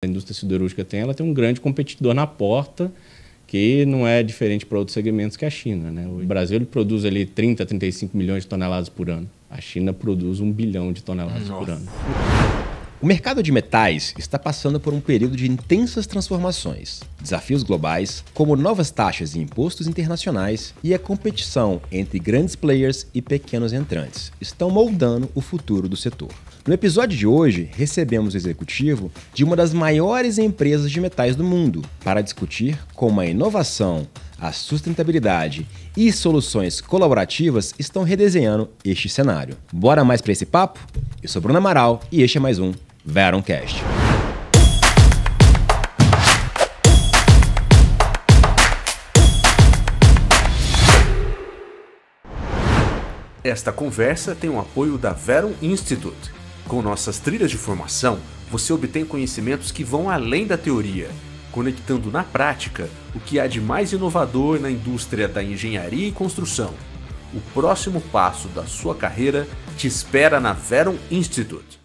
A indústria siderúrgica ela tem um grande competidor na porta, que não é diferente para outros segmentos que a China, né? O Brasil ele produz ali 30, 35 milhões de toneladas por ano. A China produz 1 bilhão de toneladas por ano. O mercado de metais está passando por um período de intensas transformações, desafios globais, como novas taxas e impostos internacionais e a competição entre grandes players e pequenos entrantes, estão moldando o futuro do setor. No episódio de hoje, recebemos o executivo de uma das maiores empresas de metais do mundo para discutir como a inovação, a sustentabilidade e soluções colaborativas estão redesenhando este cenário. Bora mais para esse papo? Eu sou Bruno Amaral e este é mais um Veroncast. Esta conversa tem o apoio da Veron Institute. Com nossas trilhas de formação, você obtém conhecimentos que vão além da teoria, conectando na prática o que há de mais inovador na indústria da engenharia e construção. O próximo passo da sua carreira te espera na Veron Institute.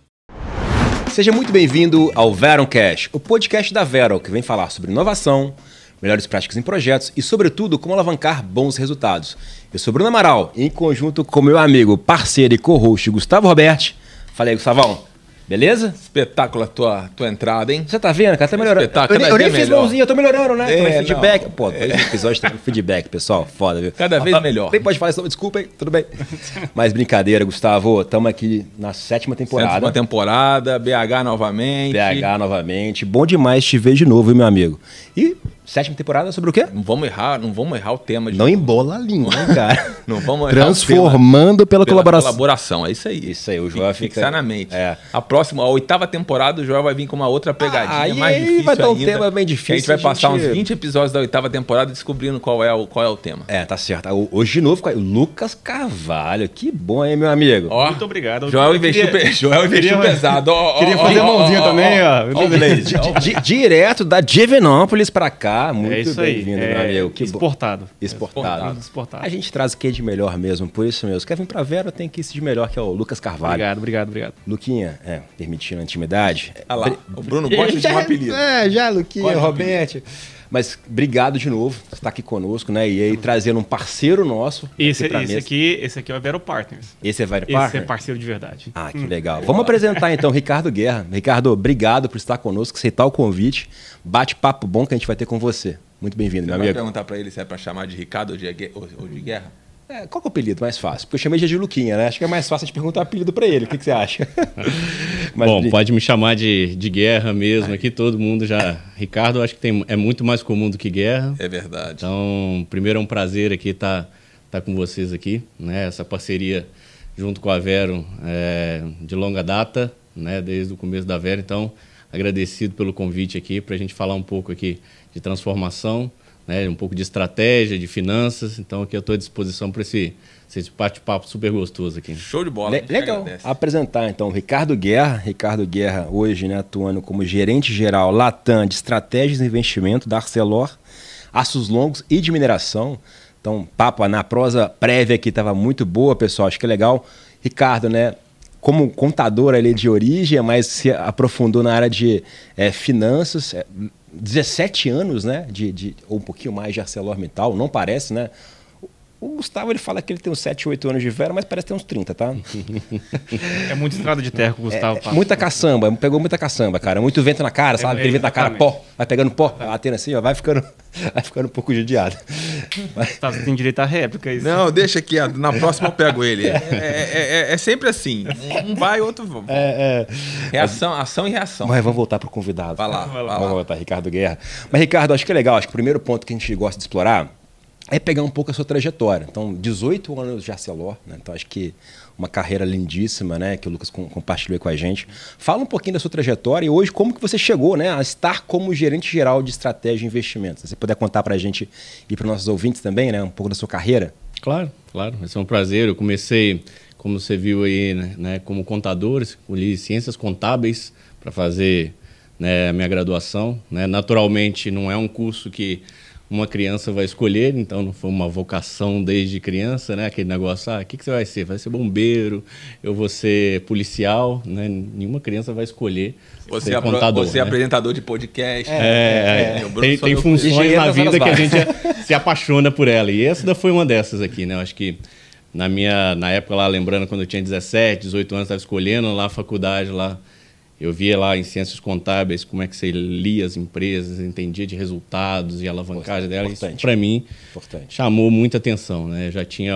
Seja muito bem-vindo ao Veroncast, o podcast da Veron, que vem falar sobre inovação, melhores práticas em projetos e, sobretudo, como alavancar bons resultados. Eu sou Bruno Amaral, em conjunto com meu amigo, parceiro e co-host Gustavo Roberti. Falei, Gustavão, beleza? Espetáculo a tua entrada, hein? Você tá vendo, cara? Tá melhorando. Eu nem fiz mãozinha, eu tô melhorando, né? Feedback. Não. Pô, esse episódio tem feedback, pessoal. Foda, viu? Cada vez melhor. Nem pode falar isso, desculpa aí, tudo bem. Mas brincadeira, Gustavo. Estamos aqui na 7ª temporada. 7ª temporada, BH novamente. BH novamente. Bom demais te ver de novo, viu, meu amigo? E 7ª temporada sobre o quê? Não vamos errar o tema. Não embola a língua, né, cara? Não vamos errar transformando pela colaboração. Colaboração, é isso aí. Isso aí, o Joel fica... Fixar na mente. É. A 8ª temporada, o Joel vai vir com uma outra pegadinha mais difícil vai dar um ainda, tema bem difícil. A gente vai passar uns 20 episódios da 8ª temporada descobrindo qual é o tema. É, tá certo. Hoje de novo com o Lucas Carvalho. Que bom, hein, meu amigo? Ó, muito obrigado. Joel investiu pesado. Queria fazer a mãozinha também, ó. Direto da Divinópolis pra cá. Muito é isso aí. Bem-vindo, meu amigo. Que exportado. Exportado. A gente traz o que é de melhor mesmo, por isso mesmo. Quer vir pra Vera, tem que ir de melhor, que é o Lucas Carvalho. Obrigado. Luquinha, permitindo a intimidade. Ah lá, o Bruno gosta de um apelido. Já, Luquinha, Roberto. Mas obrigado de novo por estar aqui conosco, né? E aí trazendo um parceiro nosso. Esse aqui é o Vero Partners. Esse é Vero Partners? Esse é parceiro de verdade. Ah, que legal. Vamos apresentar então Ricardo Guerra. Ricardo, obrigado por estar conosco, aceitar o convite. Bate-papo bom que a gente vai ter com você. Muito bem-vindo, meu amigo. Vai perguntar pra ele se é pra chamar de Ricardo ou de Guerra? Qual que é o apelido mais fácil? Porque eu chamei de Luquinha, né? Acho que é mais fácil de perguntar o apelido pra ele. O que você acha? Mas, bom, pode me chamar de Guerra mesmo. Aqui todo mundo já... Ricardo, acho que é muito mais comum do que Guerra. É verdade. Então, primeiro é um prazer aqui estar com vocês aqui, né? Essa parceria junto com a Vero de longa data, né? Desde o começo da Vero. Então, agradecido pelo convite aqui para a gente falar um pouco aqui de transformação, né, um pouco de estratégia, de finanças. Então, aqui eu estou à disposição para esse bate-papo super gostoso aqui. Show de bola. Legal. Apresentar, então, Ricardo Guerra. Ricardo Guerra, hoje, né, atuando como gerente-geral Latam de Estratégias e Investimento da Arcelor, Aços Longos e de Mineração. Então, papo na prosa prévia aqui estava muito boa, pessoal. Acho que é legal. Ricardo, né, como contador ali de origem, mas se aprofundou na área de finanças. 17 anos, né, ou um pouquinho mais de ArcelorMittal, não parece, né? O Gustavo, ele fala que ele tem uns 7, 8 anos de Vera, mas parece ter uns 30, tá? É muita estrada de terra que o Gustavo passa. Muita caçamba, pegou muita caçamba, cara. Muito vento na cara, sabe? Aquele vento na cara, pó, vai pegando pó, batendo assim, ó, vai ficando um pouco judiado. Mas... Tá, você tem direito à réplica, isso. Não, deixa aqui, na próxima eu pego ele. É sempre assim, um vai, outro vai. Ação e reação. Mas vamos voltar pro convidado. Vai lá. Vamos voltar, Ricardo Guerra. Mas, Ricardo, acho que é legal, acho que o primeiro ponto que a gente gosta de explorar é pegar um pouco a sua trajetória. Então, 18 anos de Arcelor, né? Então acho que uma carreira lindíssima, né, que o Lucas compartilhou com a gente. Fala um pouquinho da sua trajetória e hoje como que você chegou, né, a estar como gerente geral de estratégia e investimentos. Se você puder contar para a gente e para os nossos ouvintes também, né, um pouco da sua carreira. Claro. Vai ser um prazer. Eu comecei, como você viu aí, né, como contador, escolhi ciências contábeis para fazer, né, a minha graduação. Né? Naturalmente, não é um curso que uma criança vai escolher, então não foi uma vocação desde criança, né? Aquele negócio, o que você vai ser? Vai ser bombeiro, eu vou ser policial, né? Nenhuma criança vai escolher ser contador. Você é apresentador de podcast. Tem funções na vida que a gente se apaixona por ela. E essa foi uma dessas aqui, né? Eu acho que na época lá, lembrando, quando eu tinha 17, 18 anos, estava escolhendo lá a faculdade lá. Eu via lá em Ciências Contábeis como é que você lia as empresas, entendia de resultados e alavancagem delas. Isso, para mim, chamou muita atenção, né? Já tinha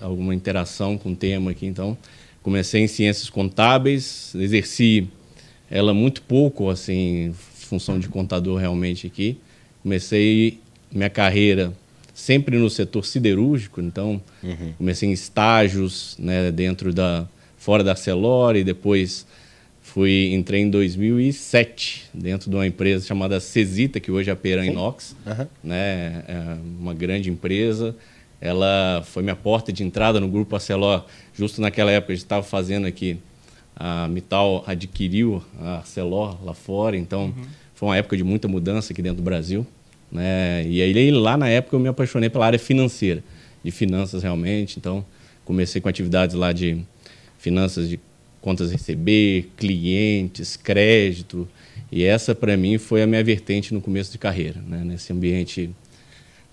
alguma interação com o tema aqui, então comecei em Ciências Contábeis, exerci ela muito pouco, assim, função de contador realmente aqui. Comecei minha carreira sempre no setor siderúrgico, então comecei em estágios, né, fora da Arcelor, e depois entrei em 2007 dentro de uma empresa chamada Cesita, que hoje é a Peran Inox, né? É uma grande empresa. Ela foi minha porta de entrada no grupo Arcelor. Justo naquela época a gente estava fazendo aqui, a Mittal adquiriu a Arcelor lá fora, então foi uma época de muita mudança aqui dentro do Brasil, né? E aí lá na época eu me apaixonei pela área financeira, de finanças realmente, então comecei com atividades lá de finanças de contas a receber, clientes, crédito. E essa, para mim, foi a minha vertente no começo de carreira, né? Nesse ambiente,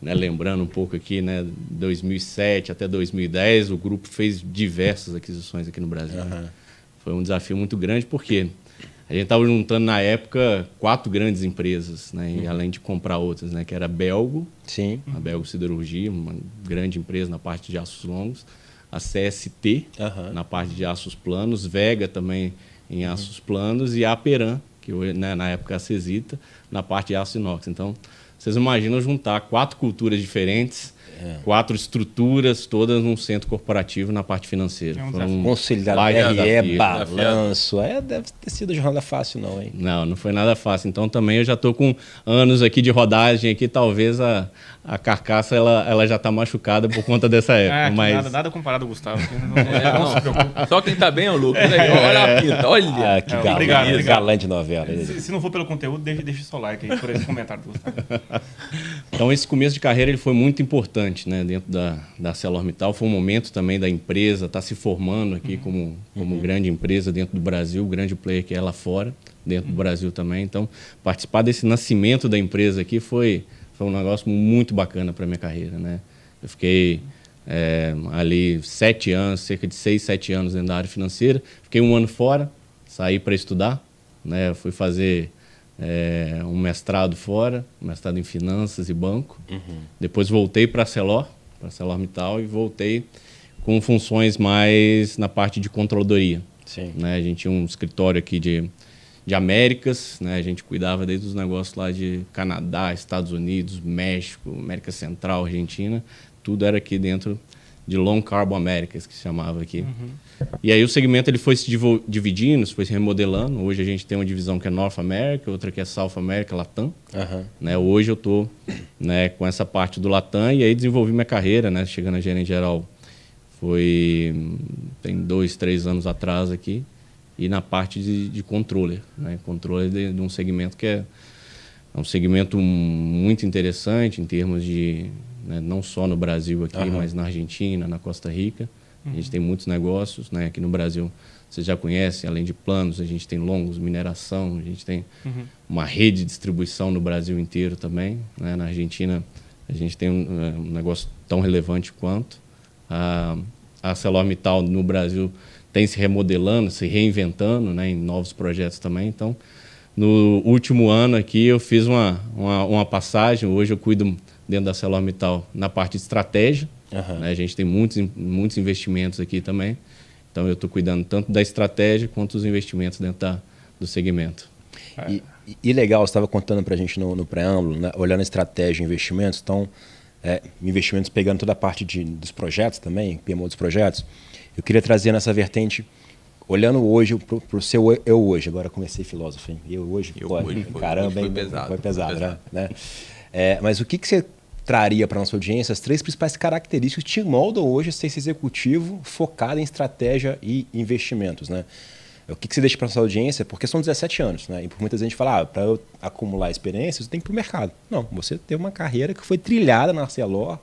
né? Lembrando um pouco aqui, né? 2007 até 2010, o grupo fez diversas aquisições aqui no Brasil. Foi um desafio muito grande, porque a gente estava juntando, na época, 4 grandes empresas, né? E além de comprar outras, né? Que era a Belgo, a Belgo Siderurgia, uma grande empresa na parte de aços longos, a CST, na parte de aços planos, Vega também em aços planos, e a Peran, que hoje, né, na época a Cesita, na parte de aço inox. Então, vocês imaginam juntar 4 culturas diferentes, 4 estruturas, todas num centro corporativo na parte financeira. Conciliar RE, balanço, deve ter sido jornada fácil não, hein? Não foi nada fácil. Então, também eu já estou com anos aqui de rodagem, aqui, talvez a carcaça ela já está machucada por conta dessa época. Mas... nada comparado ao Gustavo. Não se preocupe. Só quem está bem é o Lucas. Olha a pinta, olha. Que galã de novela. Se não for pelo conteúdo, deixe seu like aí por esse comentário do Gustavo. Então, esse começo de carreira ele foi muito importante, né, dentro da ArcelorMittal. Foi um momento também da empresa estar se formando aqui como grande empresa dentro do Brasil, grande player que é lá fora, dentro do Brasil também. Então, participar desse nascimento da empresa aqui foi um negócio muito bacana para a minha carreira, né? Eu fiquei ali 7 anos, cerca de 6, 7 anos dentro da área financeira. Fiquei 1 ano fora, saí para estudar, né? Fui fazer um mestrado fora, mestrado em finanças e banco. Depois voltei para a ArcelorMittal, e voltei com funções mais na parte de controladoria. Né? A gente tinha um escritório aqui de Américas, né? A gente cuidava desde os negócios lá de Canadá, Estados Unidos, México, América Central, Argentina. Tudo era aqui dentro de Long Carbon Americas, que se chamava aqui. E aí o segmento ele foi se dividindo, foi se remodelando. Hoje a gente tem uma divisão que é North America, outra que é South America, Latam. Né? Hoje eu estou, né, com essa parte do Latam, e aí desenvolvi minha carreira, né, chegando a gerente geral. Tem 2, 3 anos atrás aqui. E na parte de controller, né? Controller de um segmento que é um segmento muito interessante em termos de, né, não só no Brasil aqui, mas na Argentina, na Costa Rica. A gente tem muitos negócios, né? Aqui no Brasil, vocês já conhecem, além de planos, a gente tem longos, mineração, a gente tem uma rede de distribuição no Brasil inteiro também, né? Na Argentina, a gente tem um negócio tão relevante quanto. A ArcelorMittal no Brasil tem se remodelando, se reinventando, né, em novos projetos também. Então, no último ano aqui, eu fiz uma passagem. Hoje eu cuido dentro da ArcelorMittal na parte de estratégia. Né, a gente tem muitos investimentos aqui também. Então, eu estou cuidando tanto da estratégia quanto dos investimentos dentro do segmento. E legal, você estava contando para a gente no preâmbulo, né, olhando a estratégia e investimentos. Então, investimentos pegando toda a parte dos projetos também, PMO dos projetos. Eu queria trazer nessa vertente, olhando hoje para o seu eu hoje. Agora comecei filósofo, hein? Eu hoje, caramba, foi pesado. Né? Mas o que você traria para a nossa audiência, as 3 principais características que te moldam hoje a ser esse executivo focado em estratégia e investimentos, né? O que você deixa para sua audiência? Porque são 17 anos, né? E por muitas vezes a gente fala, para eu acumular experiência, você tem que ir para o mercado. Não, você tem uma carreira que foi trilhada na Arcelor,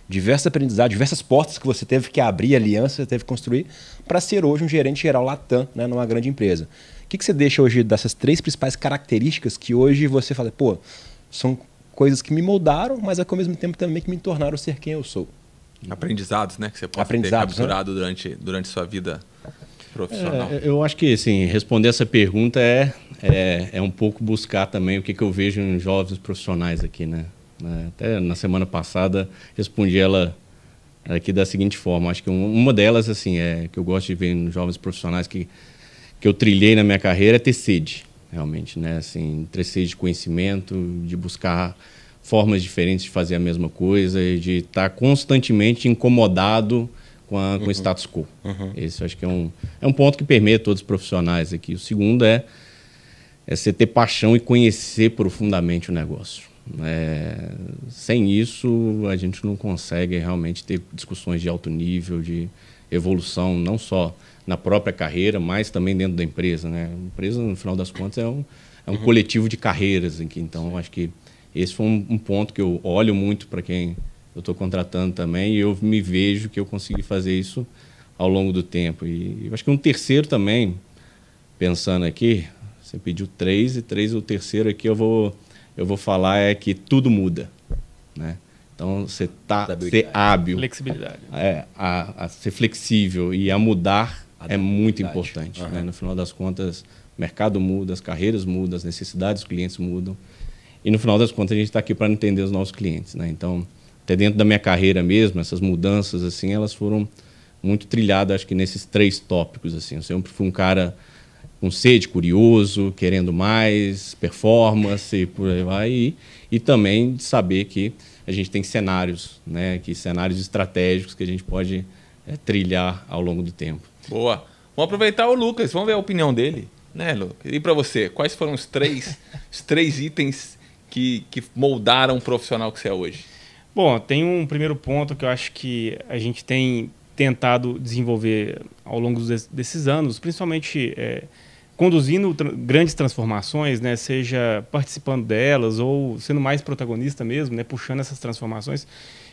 diversos aprendizados, diversas portas que você teve que abrir, alianças que você teve que construir para ser hoje um gerente geral Latam, né, numa grande empresa. O que você deixa hoje dessas 3 principais características que hoje você fala, pô, são coisas que me moldaram, mas ao mesmo tempo também que me tornaram ser quem eu sou? Aprendizados, né? Que você pode ter capturado, né? durante sua vida profissional. Eu acho que, assim, responder essa pergunta é um pouco buscar também o que eu vejo em jovens profissionais aqui, né? Até na semana passada respondi ela aqui da seguinte forma. Acho que uma delas, assim, que eu gosto de ver em jovens profissionais que eu trilhei na minha carreira é ter sede, realmente, né? Assim, ter sede de conhecimento, de buscar formas diferentes de fazer a mesma coisa e de estar constantemente incomodado com o status quo. Esse eu acho que é um ponto que permeia todos os profissionais aqui. O segundo é você ter paixão e conhecer profundamente o negócio. Sem isso, a gente não consegue realmente ter discussões de alto nível, de evolução, não só na própria carreira, mas também dentro da empresa, né? A empresa, no final das contas, é um coletivo de carreiras. Então, acho que esse foi um ponto que eu olho muito para quem eu estou contratando também, e eu me vejo que eu consegui fazer isso ao longo do tempo. E eu acho que um terceiro também, pensando aqui, você pediu 3, o terceiro aqui eu vou falar é que tudo muda, né? Então, você ser hábil, flexibilidade, a ser flexível e a mudar é muito importante, né? No final das contas, o mercado muda, as carreiras mudam, as necessidades dos clientes mudam. E no final das contas, a gente está aqui para entender os nossos clientes, né? Então, até dentro da minha carreira mesmo, essas mudanças, assim, elas foram muito trilhadas, acho que nesses 3 tópicos, assim. Eu sempre fui um cara com sede, curioso, querendo mais, performance, e por aí vai. E também de saber que a gente tem cenários, né? Que cenários estratégicos que a gente pode trilhar ao longo do tempo. Boa. Vamos aproveitar o Lucas, vamos ver a opinião dele, né, Lucas? E para você, quais foram os 3 itens que moldaram o profissional que você é hoje? Bom, tem um primeiro ponto que eu acho que a gente tem tentado desenvolver ao longo desses anos, principalmente conduzindo grandes transformações, né, seja participando delas ou sendo mais protagonista mesmo, né, puxando essas transformações,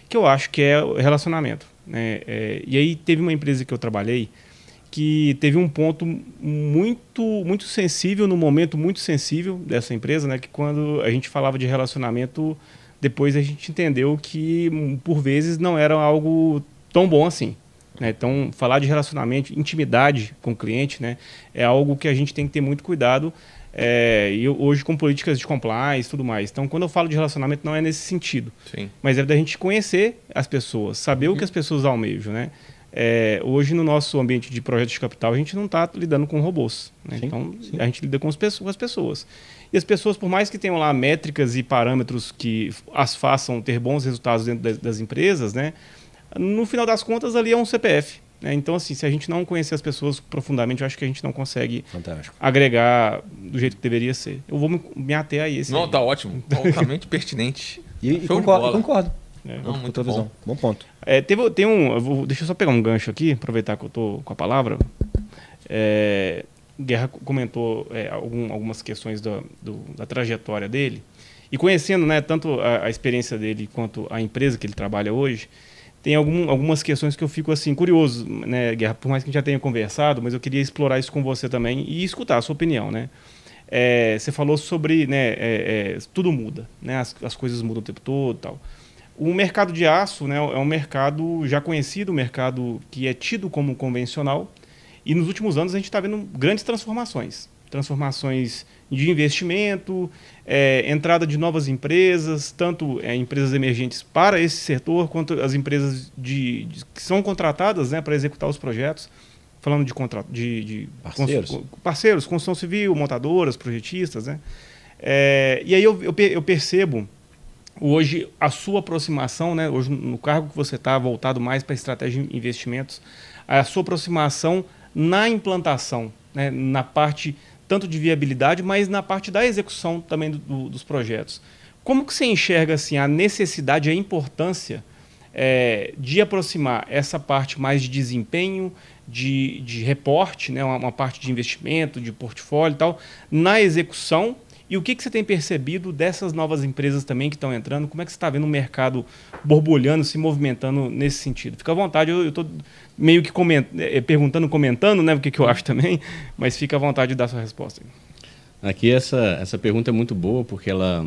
que eu acho que é o relacionamento, né? E aí teve uma empresa que eu trabalhei que teve um ponto muito sensível, num momento muito sensível dessa empresa, né, que quando a gente falava de relacionamento, depois a gente entendeu que, por vezes, não era algo tão bom assim, né? Então, falar de relacionamento, intimidade com o cliente, né, é algo que a gente tem que ter muito cuidado, e hoje com políticas de compliance e tudo mais. Então, quando eu falo de relacionamento, não é nesse sentido. Sim. Mas é da gente conhecer as pessoas, saber o que as pessoas almejam, né? Hoje, no nosso ambiente de projetos de capital, a gente não está lidando com robôs, né? Sim, então, sim. A gente lida com as pessoas. E as pessoas, por mais que tenham lá métricas e parâmetros que as façam ter bons resultados dentro das empresas, né? No final das contas, ali é um CPF, né? Então, assim, se a gente não conhecer as pessoas profundamente, eu acho que a gente não consegue agregar do jeito que deveria ser. Eu vou me ater a esse. Não, tá ótimo. Altamente pertinente. E concordo. Não, muito bom. Bom ponto. Deixa eu só pegar um gancho aqui, aproveitar que eu estou com a palavra. Guerra comentou algumas questões da trajetória dele. E conhecendo, né, tanto a experiência dele quanto a empresa que ele trabalha hoje, tem algumas questões que eu fico assim, curioso, né, Guerra? Por mais que a gente já tenha conversado, mas eu queria explorar isso com você também e escutar a sua opinião, né? Você falou sobre, né, tudo muda, né? As coisas mudam o tempo todo e tal. O mercado de aço, né, é um mercado já conhecido, um mercado que é tido como convencional, e nos últimos anos a gente está vendo grandes transformações de investimento, entrada de novas empresas, tanto empresas emergentes para esse setor, quanto as empresas que são contratadas, né, para executar os projetos, falando de parceiros, construção civil, montadoras, projetistas, né? E aí eu percebo hoje a sua aproximação, né, hoje no cargo que você está voltado mais para a estratégia de investimentos, a sua aproximação na implantação, né, na parte tanto de viabilidade, mas na parte da execução também dos projetos. Como que você enxerga assim, a necessidade, a importância de aproximar essa parte mais de desempenho, de reporte, né, uma parte de investimento, de portfólio e tal, na execução. E o que você tem percebido dessas novas empresas também que estão entrando? Como é que você está vendo o mercado borbulhando, se movimentando nesse sentido? Fica à vontade, eu estou meio que perguntando, comentando, né, o que eu acho também, mas fica à vontade de dar sua resposta. Aqui essa pergunta é muito boa, porque ela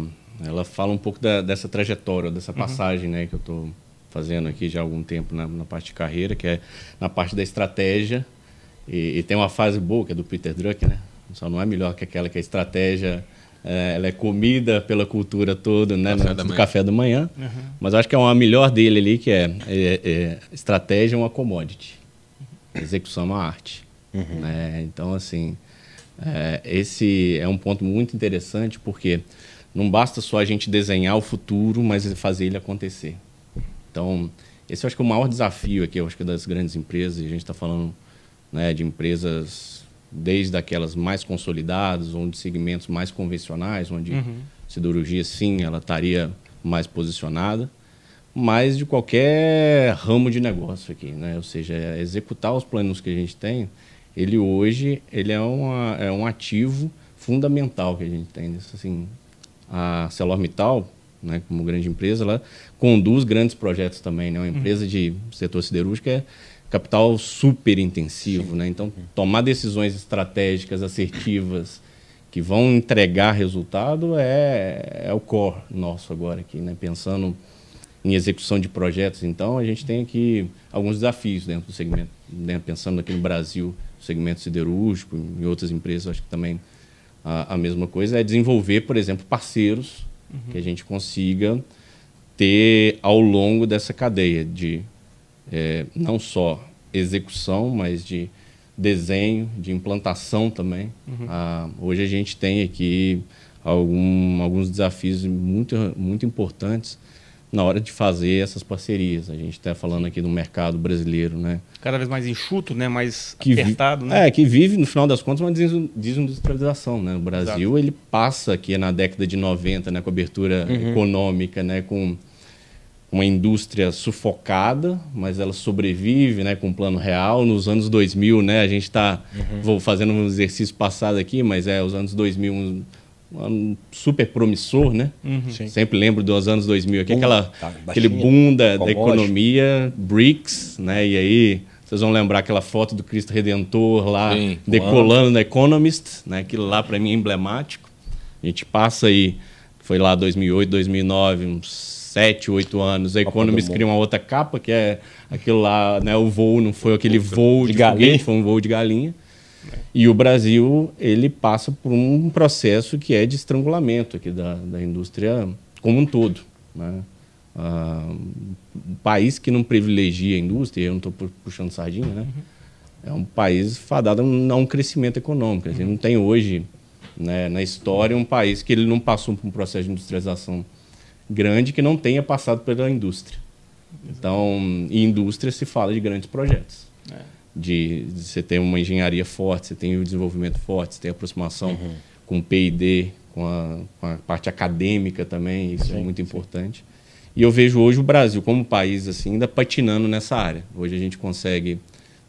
fala um pouco dessa trajetória, dessa passagem, né, que eu estou fazendo aqui já há algum tempo na parte de carreira, que é na parte da estratégia. E tem uma fase boa, que é do Peter Drucker, né? Só não é melhor que aquela que a estratégia... ela é comida pela cultura toda, né, do café da manhã. Mas eu acho que é uma melhor dele ali, que estratégia é uma commodity. Execução é uma arte. Né? Então, assim, esse é um ponto muito interessante, porque não basta só a gente desenhar o futuro, mas fazer ele acontecer. Então, esse eu acho que é o maior desafio aqui, eu acho que das grandes empresas, e a gente está falando, né, de empresas... desde aquelas mais consolidadas, ou de segmentos mais convencionais, onde siderurgia, sim, ela estaria mais posicionada, mas de qualquer ramo de negócio aqui, né? Ou seja, executar os planos que a gente tem, ele hoje é um ativo fundamental que a gente tem. Assim, a ArcelorMittal, né, como grande empresa, ela conduz grandes projetos também, né? Uma empresa de setor siderúrgico é capital super intensivo, né? Então, tomar decisões estratégicas, assertivas, que vão entregar resultado é o core nosso agora aqui, né? Pensando em execução de projetos, então, a gente tem aqui alguns desafios dentro do segmento, né? Pensando aqui no Brasil, segmento siderúrgico, em outras empresas, acho que também a mesma coisa, é desenvolver, por exemplo, parceiros que a gente consiga ter ao longo dessa cadeia de não só execução, mas de desenho, de implantação também. Hoje a gente tem aqui alguns desafios muito, muito importantes na hora de fazer essas parcerias. A gente está falando aqui do mercado brasileiro, né? Cada vez mais enxuto, né? Mais apertado, né? Que vive, no final das contas, uma desindustrialização, né? O Brasil, ele passa aqui na década de 90, né, com a abertura econômica, né, com uma indústria sufocada, mas ela sobrevive, né, com um plano real. Nos anos 2000, né, a gente está vou fazendo um exercício passado aqui, mas os anos 2000 um ano super promissor, né? Sempre lembro dos anos 2000, aqui, aquele boom da economia, BRICS, né? E aí vocês vão lembrar aquela foto do Cristo Redentor lá, decolando na Economist, né? Aquilo lá para mim é emblemático. A gente passa aí, foi lá 2008, 2009, uns 7, 8 anos, a Economist cria uma outra capa, que é aquilo lá, né? O voo não foi aquele voo de foguete, foi um voo de galinha. E o Brasil, ele passa por um processo que é de estrangulamento aqui da indústria como um todo, né? Um país que não privilegia a indústria, eu não estou puxando sardinha, né? É um país fadado a um crescimento econômico. A gente não tem hoje, né, na história, um país que ele não passou por um processo de industrialização grande que não tenha passado pela indústria. Então, em indústria se fala de grandes projetos. De você ter uma engenharia forte, você tem o desenvolvimento forte, você tem a aproximação com o P&D, com a parte acadêmica também, isso é muito importante. E eu vejo hoje o Brasil como país assim, ainda patinando nessa área. Hoje a gente consegue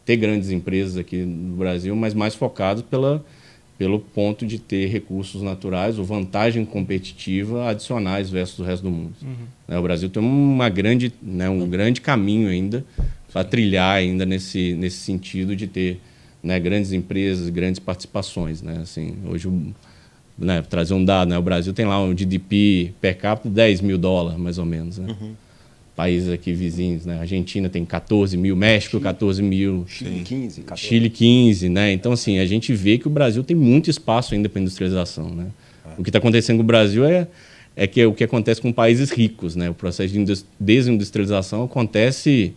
ter grandes empresas aqui no Brasil, mas mais focados pelo ponto de ter recursos naturais ou vantagem competitiva adicionais versus o resto do mundo. O Brasil tem um grande caminho ainda para trilhar ainda nesse sentido de ter, né, grandes empresas, grandes participações, né? Assim, hoje, né, trazer um dado, né, o Brasil tem lá um GDP per capita de $10 mil, mais ou menos, né? Países aqui vizinhos, né? A Argentina tem 14 mil, México 14 mil, Chile 15, 14. Chile 15, né? Então, assim, a gente vê que o Brasil tem muito espaço ainda para industrialização, né? O que está acontecendo com o Brasil é que o que acontece com países ricos, né? O processo de desindustrialização acontece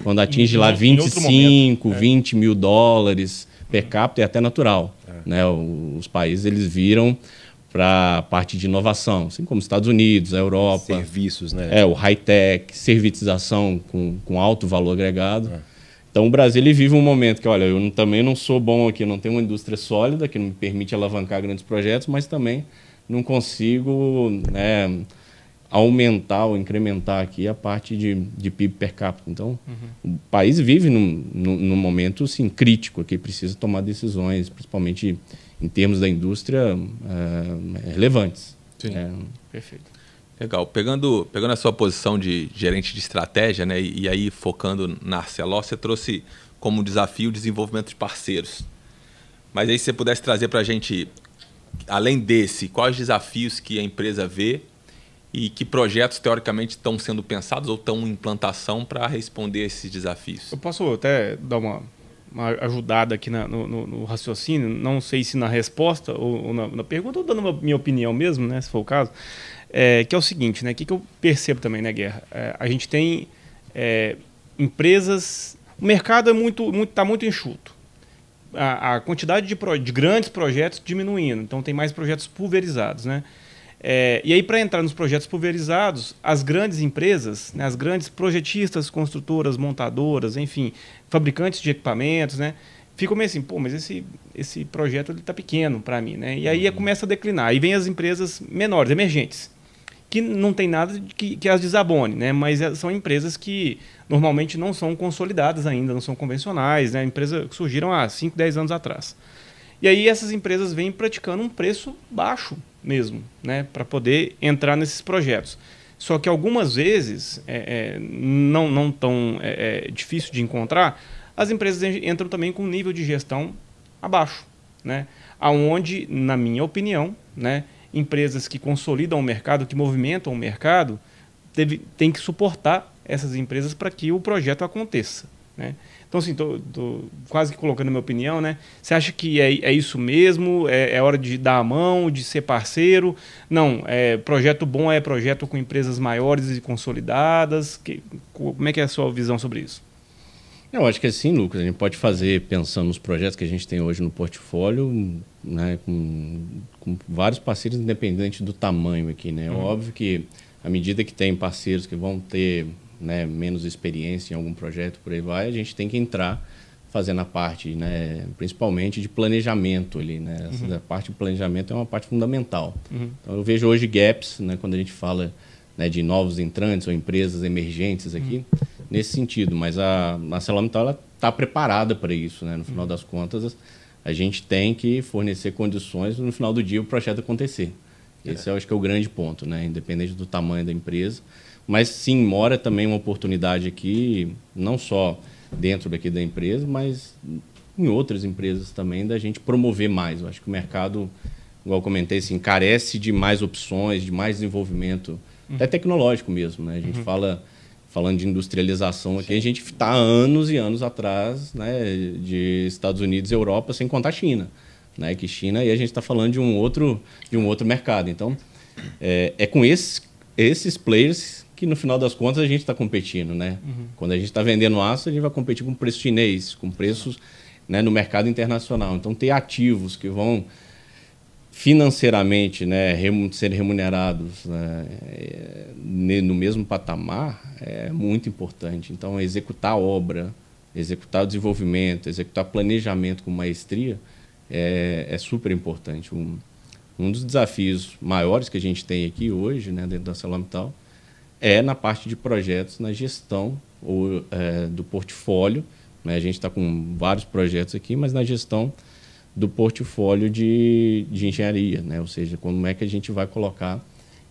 quando atinge lá 25, 20 mil dólares per capita, é até natural, né? Os países, eles viram para a parte de inovação, assim como os Estados Unidos, a Europa. Serviços, né? O high-tech, servitização com alto valor agregado. Então, o Brasil, ele vive um momento que, olha, eu também não sou bom aqui, não tenho uma indústria sólida que não me permite alavancar grandes projetos, mas também não consigo, né, aumentar ou incrementar aqui a parte de PIB per capita. Então, o país vive num momento assim, crítico, que precisa tomar decisões, principalmente em termos da indústria, relevantes. Sim. Perfeito. Legal. Pegando a sua posição de gerente de estratégia, né, e aí focando na Arcelor, você trouxe como desafio o desenvolvimento de parceiros. Mas aí se você pudesse trazer para a gente, além desse, quais desafios que a empresa vê e que projetos, teoricamente, estão sendo pensados ou estão em implantação para responder a esses desafios? Eu posso até dar uma ajudada aqui no raciocínio, não sei se na resposta ou na pergunta, ou dando minha opinião mesmo, né, se for o caso, que é o seguinte, né, que eu percebo também, né, Guerra? A gente tem empresas... O mercado está muito enxuto. A quantidade de grandes projetos diminuindo, então tem mais projetos pulverizados, né? E aí, para entrar nos projetos pulverizados, as grandes empresas, né, as grandes projetistas, construtoras, montadoras, enfim, fabricantes de equipamentos, né, ficam meio assim, pô, mas esse projeto está pequeno para mim, né? E aí começa a declinar. Aí vem as empresas menores, emergentes, que não tem nada que as desabone, né? Mas são empresas que normalmente não são consolidadas ainda, não são convencionais, né? Empresas que surgiram há 5, 10 anos atrás. E aí essas empresas vêm praticando um preço baixo mesmo, né? Para poder entrar nesses projetos. Só que algumas vezes, não tão difícil de encontrar, as empresas entram também com um nível de gestão abaixo, né? Aonde, na minha opinião, né, empresas que consolidam o mercado, que movimentam o mercado, têm que suportar essas empresas para que o projeto aconteça, né? Então, assim, tô quase que colocando a minha opinião, né? Você acha que é isso mesmo? É hora de dar a mão, de ser parceiro? Não, projeto bom é projeto com empresas maiores e consolidadas. Como é que é a sua visão sobre isso? Eu acho que assim, Lucas, a gente pode fazer, pensando nos projetos que a gente tem hoje no portfólio, né, com vários parceiros independentes do tamanho aqui, né? Óbvio que à medida que tem parceiros que vão ter, né, menos experiência em algum projeto, por aí vai, a gente tem que entrar fazendo a parte, né, principalmente de planejamento ali, né? Essa parte de planejamento é uma parte fundamental. Então eu vejo hoje gaps, né, quando a gente fala, né, de novos entrantes ou empresas emergentes aqui, nesse sentido, mas a ArcelorMittal está preparada para isso, né? No final das contas, a gente tem que fornecer condições no final do dia o projeto acontecer. Esse eu acho que é o grande ponto, né? Independente do tamanho da empresa. Mas sim, mora também uma oportunidade aqui, não só dentro daqui da empresa, mas em outras empresas também, da gente promover mais. Eu acho que o mercado, igual eu comentei, assim, carece de mais opções, de mais desenvolvimento, até tecnológico mesmo, né? A gente falando de industrialização aqui, a gente está há anos e anos atrás, né, de Estados Unidos e Europa, sem contar a China, né? Que China, aí a gente está falando de um outro mercado. Então, é com esses players que no final das contas a gente está competindo, né? Quando a gente está vendendo aço, a gente vai competir com preço chinês, com preços, né, no mercado internacional. Então, ter ativos que vão financeiramente, né, serem remunerados, né, no mesmo patamar é muito importante. Então, executar a obra, executar o desenvolvimento, executar planejamento com maestria é super importante. Um dos desafios maiores que a gente tem aqui hoje, né, dentro da ArcelorMittal, é na parte de projetos, na gestão do portfólio, né? A gente está com vários projetos aqui, mas na gestão do portfólio de engenharia, né? Ou seja, como é que a gente vai colocar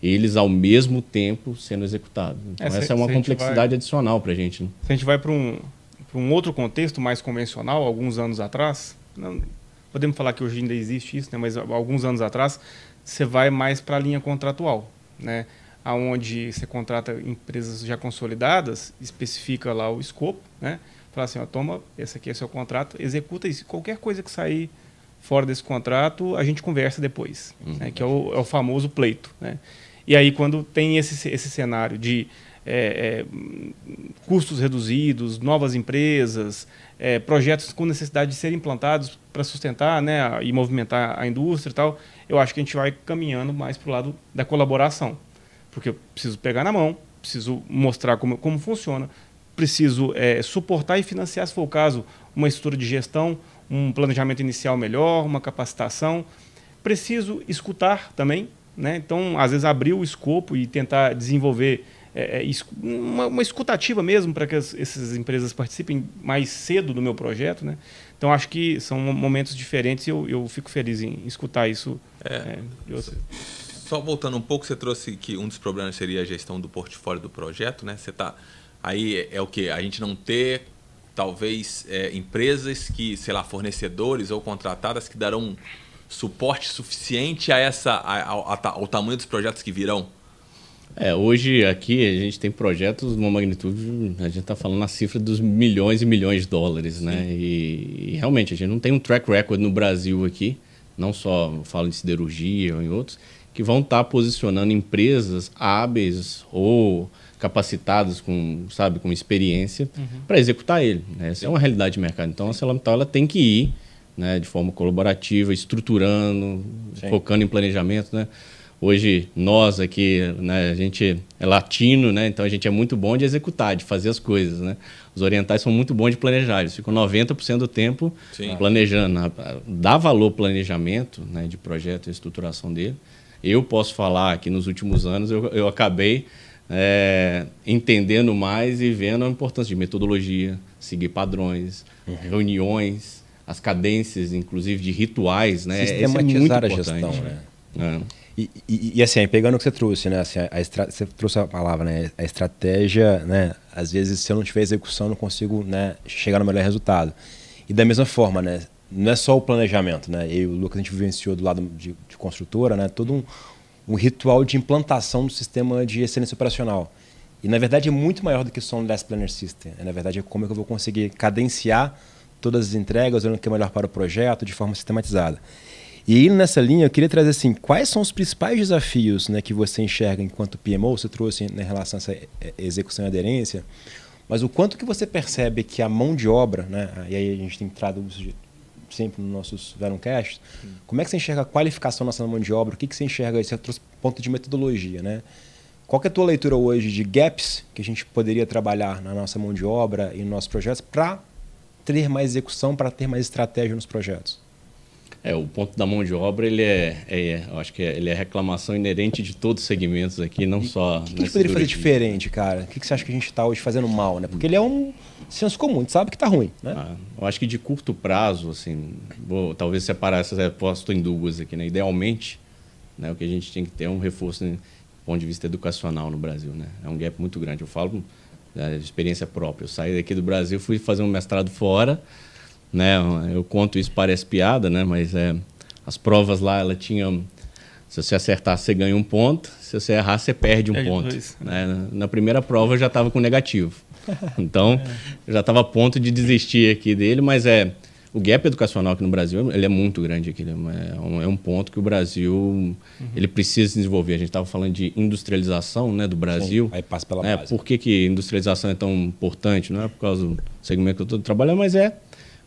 eles ao mesmo tempo sendo executados. Então, essa é uma complexidade adicional para a gente. Né? Se a gente vai para um outro contexto mais convencional, alguns anos atrás, não podemos falar que hoje ainda existe isso, né? Mas alguns anos atrás, você vai mais para a linha contratual, né? Onde você contrata empresas já consolidadas, especifica lá o escopo, né? Fala assim, ó, toma, esse aqui é o seu contrato, executa isso. Qualquer coisa que sair fora desse contrato, a gente conversa depois, né? Que é o famoso pleito, né? E aí, quando tem esse cenário de custos reduzidos, novas empresas, projetos com necessidade de serem implantados para sustentar, né, e movimentar a indústria e tal, eu acho que a gente vai caminhando mais para o lado da colaboração. Porque eu preciso pegar na mão, preciso mostrar como funciona, preciso suportar e financiar, se for o caso, uma estrutura de gestão, um planejamento inicial melhor, uma capacitação. Preciso escutar também, né? Então, às vezes, abrir o escopo e tentar desenvolver uma escutativa mesmo para que essas empresas participem mais cedo do meu projeto, né? Então, acho que são momentos diferentes e eu fico feliz em escutar isso. Só voltando um pouco, você trouxe que um dos problemas seria a gestão do portfólio do projeto, né? Você tá aí o que a gente não ter talvez empresas que, sei lá, fornecedores ou contratadas que darão suporte suficiente ao tamanho dos projetos que virão. Hoje aqui a gente tem projetos numa magnitude, a gente está falando na cifra dos milhões e milhões de dólares, né? E realmente a gente não tem um track record no Brasil aqui, não só falo em siderurgia ou em outros, que vão estar posicionando empresas hábeis ou capacitadas com experiência para executar ele, né? Essa é uma realidade de mercado. Então a ArcelorMittal ela tem que ir, né, de forma colaborativa, estruturando, focando em planejamento, né? Hoje, nós aqui, né, a gente é latino, né, então a gente é muito bom de executar, de fazer as coisas, né? Os orientais são muito bons de planejar, eles ficam 90% do tempo planejando. Dá valor ao planejamento, né, de projeto e estruturação dele. Eu posso falar que nos últimos anos eu acabei entendendo mais e vendo a importância de metodologia, seguir padrões, reuniões, as cadências, inclusive, de rituais, né? Sistematizar a gestão, né? E assim, pegando o que você trouxe, né? Assim, você trouxe a palavra, né? A estratégia, né? Às vezes, se eu não tiver execução, eu não consigo, né, chegar no melhor resultado. E da mesma forma, né? Não é só o planejamento, né? Eu e o Lucas, a gente vivenciou do lado de construtora, né? Todo um ritual de implantação do sistema de excelência operacional. E, na verdade, é muito maior do que só um Last Planner System. Na verdade, é como é que eu vou conseguir cadenciar todas as entregas, olhando o que é melhor para o projeto, de forma sistematizada. E indo nessa linha, eu queria trazer assim, quais são os principais desafios, né, que você enxerga enquanto PMO, você trouxe em relação a essa execução e aderência, mas o quanto que você percebe que a mão de obra, né, e aí a gente tem entrado sempre nos nossos Veroncast, como é que você enxerga a qualificação nossa mão de obra, o que você enxerga aí, você trouxe ponto de metodologia, né? Qual que é a tua leitura hoje de gaps que a gente poderia trabalhar na nossa mão de obra e nos nossos projetos para ter mais execução, para ter mais estratégia nos projetos? O ponto da mão de obra, eu acho que ele é reclamação inerente de todos os segmentos aqui, não só... O que a gente poderia fazer diferente, cara? O que você acha que a gente está hoje fazendo mal, né? Porque ele é um senso comum, a gente sabe que está ruim, né? Eu acho que de curto prazo, assim, vou talvez separar essas respostas em duas aqui, né? Idealmente, né, o que a gente tem que ter é um reforço do ponto de vista educacional no Brasil, né? É um gap muito grande. Eu falo de experiência própria. Eu saí daqui do Brasil, fui fazer um mestrado fora, né? Eu conto isso, parece piada, né? Mas as provas lá, ela tinha... Se você acertar, você ganha um ponto. Se você errar, você perde um ponto. Né? Na primeira prova, eu já estava com negativo. Então, eu já estava a ponto de desistir aqui dele. Mas o gap educacional aqui no Brasil, ele é muito grande aqui. É um ponto que o Brasil ele precisa desenvolver. A gente estava falando de industrialização, né, do Brasil. Sim, aí passa pela base. Por que industrialização é tão importante? Não é por causa do segmento que eu estou trabalhando, mas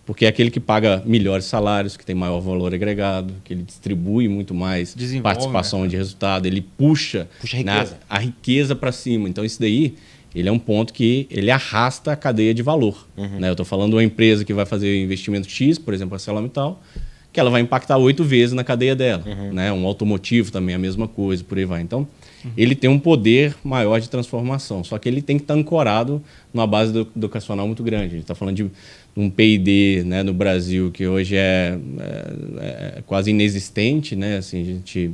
porque é aquele que paga melhores salários, que tem maior valor agregado, que ele distribui muito mais participação de resultado, ele puxa a riqueza para cima. Então, isso daí ele é um ponto que ele arrasta a cadeia de valor. Né? Eu estou falando de uma empresa que vai fazer investimento X, por exemplo, a ArcelorMittal, que ela vai impactar 8 vezes na cadeia dela. Né? Um automotivo também, a mesma coisa, por aí vai. Então, ele tem um poder maior de transformação, só que ele tem que estar ancorado numa base educacional muito grande. A gente está falando de um P&D, né, no Brasil, que hoje é quase inexistente, né? Assim, a gente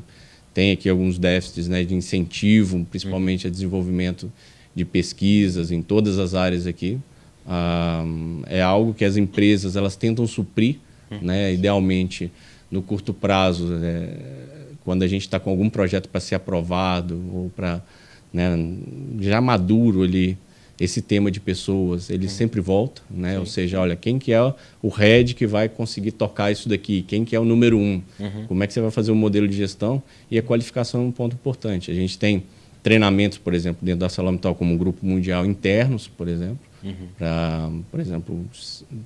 tem aqui alguns déficits, né, de incentivo, principalmente a desenvolvimento de pesquisas em todas as áreas aqui. É algo que as empresas elas tentam suprir, né, idealmente, no curto prazo, quando a gente está com algum projeto para ser aprovado ou para, né, já maduro ali, esse tema de pessoas, ele sempre volta, né? Ou seja, olha, quem que é o head que vai conseguir tocar isso daqui? Quem que é o número 1? Como é que você vai fazer um modelo de gestão? E a qualificação é um ponto importante. A gente tem treinamentos, por exemplo, dentro da ArcelorMittal como um grupo mundial internos, por exemplo. Por exemplo,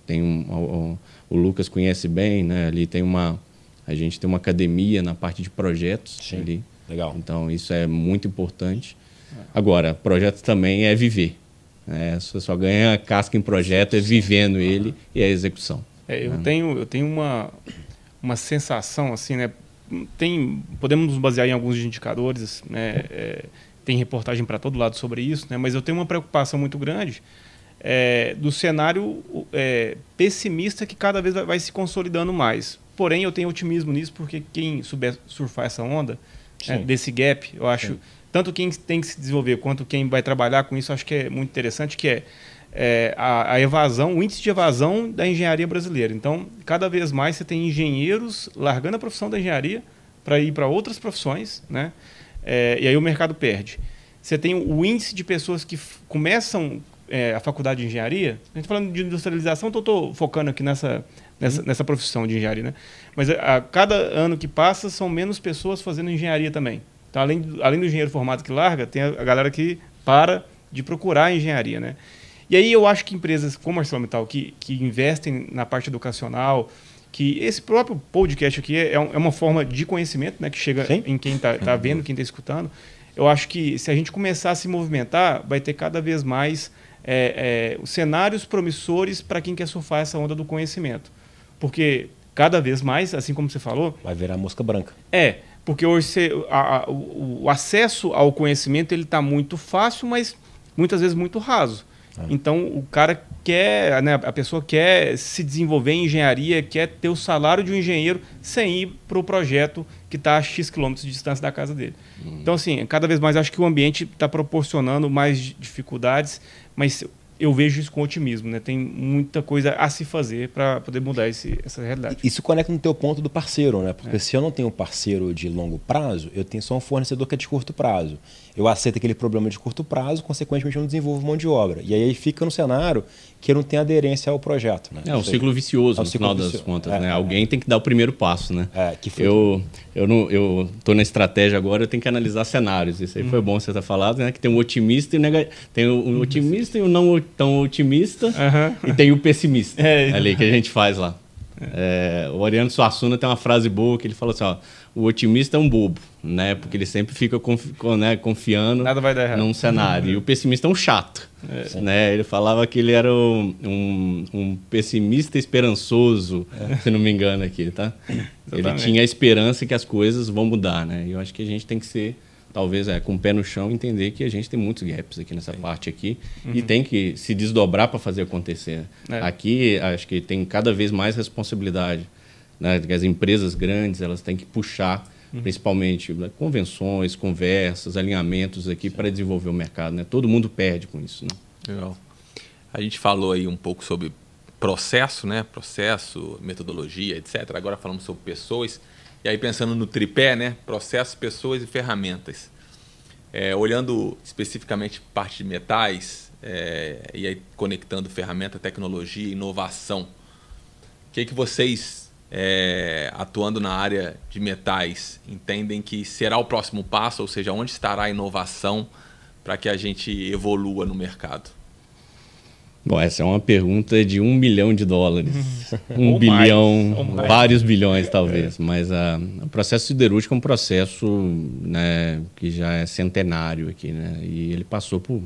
tem o Lucas conhece bem, né? Ali tem a gente tem uma academia na parte de projetos ali. Legal. Então, isso é muito importante. Agora, projeto também é viver. Você só ganha casca em projeto vivendo ele e a execução. Eu tenho uma sensação, assim, né? podemos nos basear em alguns indicadores, né? Tem reportagem para todo lado sobre isso, né? Mas eu tenho uma preocupação muito grande do cenário pessimista que cada vez vai se consolidando mais. Porém, eu tenho otimismo nisso, porque quem souber surfar essa onda, desse gap, eu acho, tanto quem tem que se desenvolver quanto quem vai trabalhar com isso, acho que é muito interessante, que a evasão, o índice de evasão da engenharia brasileira. Então, cada vez mais você tem engenheiros largando a profissão da engenharia para ir para outras profissões, né? E aí o mercado perde. Você tem o índice de pessoas que começam a faculdade de engenharia. A gente está falando de industrialização, então estou focando aqui nessa profissão de engenharia, né? Mas a cada ano que passa, são menos pessoas fazendo engenharia também. Então, além do engenheiro formado que larga, tem a galera que para de procurar engenharia, né? E aí eu acho que empresas como a ArcelorMittal, que investem na parte educacional, que esse próprio podcast aqui é uma forma de conhecimento, né, que chega em quem está vendo, quem está escutando. Eu acho que se a gente começar a se movimentar, vai ter cada vez mais os cenários promissores para quem quer surfar essa onda do conhecimento. Porque cada vez mais, assim como você falou... Vai virar mosca branca. Porque hoje o acesso ao conhecimento está muito fácil, mas muitas vezes muito raso. Então, o cara quer, né, a pessoa quer se desenvolver em engenharia, quer ter o salário de um engenheiro sem ir para o projeto que está a X quilômetros de distância da casa dele. Então, assim, cada vez mais acho que o ambiente está proporcionando mais dificuldades, mas eu vejo isso com otimismo, né? Tem muita coisa a se fazer para poder mudar essa realidade. Isso conecta no teu ponto do parceiro, né? Porque se eu não tenho um parceiro de longo prazo, eu tenho só um fornecedor que é de curto prazo. Eu aceito aquele problema de curto prazo, consequentemente eu não desenvolvo mão de obra. E aí fica no cenário que eu não tenho aderência ao projeto, né? É um ciclo vicioso, no final das contas, né? Alguém tem que dar o primeiro passo, né? Eu estou na estratégia agora, eu tenho que analisar cenários. Isso aí foi bom você ter falado, né? Que tem um otimista e tem um otimista e um não tão otimista e tem o pessimista ali que a gente faz lá. O Oriano Suassuna tem uma frase boa que ele fala assim, ó, o otimista é um bobo, né? Porque ele sempre fica confiando Nada vai dar errado num cenário. E o pessimista é um chato, né? Ele falava que ele era um pessimista esperançoso, se não me engano aqui, tá? Ele tinha a esperança que as coisas vão mudar, né? E eu acho que a gente tem que ser, talvez, com o pé no chão, entender que a gente tem muitos gaps aqui nessa parte aqui e tem que se desdobrar para fazer acontecer. Aqui, acho que tem cada vez mais responsabilidade, né? As empresas grandes, elas têm que puxar, principalmente, convenções, conversas, alinhamentos aqui para desenvolver o mercado, né? Todo mundo perde com isso, né? Legal. A gente falou aí um pouco sobre processo, né? Processo, metodologia, etc. Agora falamos sobre pessoas. E aí pensando no tripé, né? Processos, pessoas e ferramentas. Olhando especificamente parte de metais, e aí conectando ferramenta, tecnologia e inovação. O que vocês, atuando na área de metais, entendem que será o próximo passo? Ou seja, onde estará a inovação para que a gente evolua no mercado? Bom, essa é uma pergunta de $1 bilhão. 1 bilhão, vários bilhões talvez. Mas o processo siderúrgico é um processo, né, que já é centenário aqui, né? E ele passou por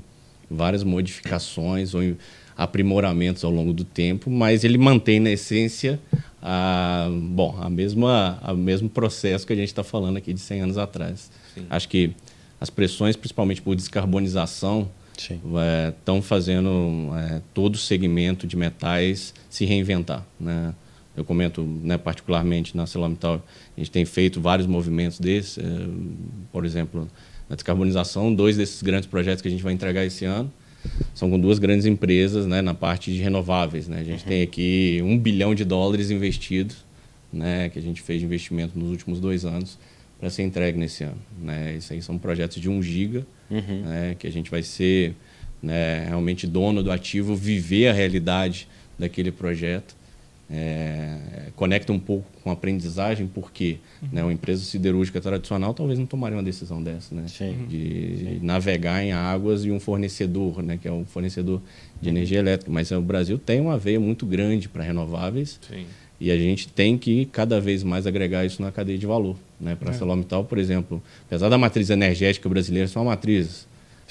várias modificações ou aprimoramentos ao longo do tempo, mas ele mantém na essência o mesmo processo que a gente está falando aqui de 100 anos atrás. Sim. Acho que as pressões, principalmente por descarbonização, estão fazendo todo o segmento de metais se reinventar, né? Eu comento, né, particularmente na ArcelorMittal, a gente tem feito vários movimentos desses, por exemplo, na descarbonização, 2 desses grandes projetos que a gente vai entregar esse ano são com 2 grandes empresas, né, na parte de renováveis, né? A gente tem aqui $1 bilhão investidos, né, que a gente fez de investimento nos últimos 2 anos para ser entregue nesse ano, né? Isso aí são projetos de 1 giga, né, que a gente vai ser, né, realmente dono do ativo, viver a realidade daquele projeto. Conecta um pouco com a aprendizagem, porque né, uma empresa siderúrgica tradicional talvez não tomaria uma decisão dessa, né? De navegar em águas e um fornecedor, né, que é um fornecedor de energia elétrica. Mas o Brasil tem uma veia muito grande para renováveis. Sim. E a gente tem que cada vez mais agregar isso na cadeia de valor, né? Para a ArcelorMittal, por exemplo, apesar da matriz energética brasileira ser uma matriz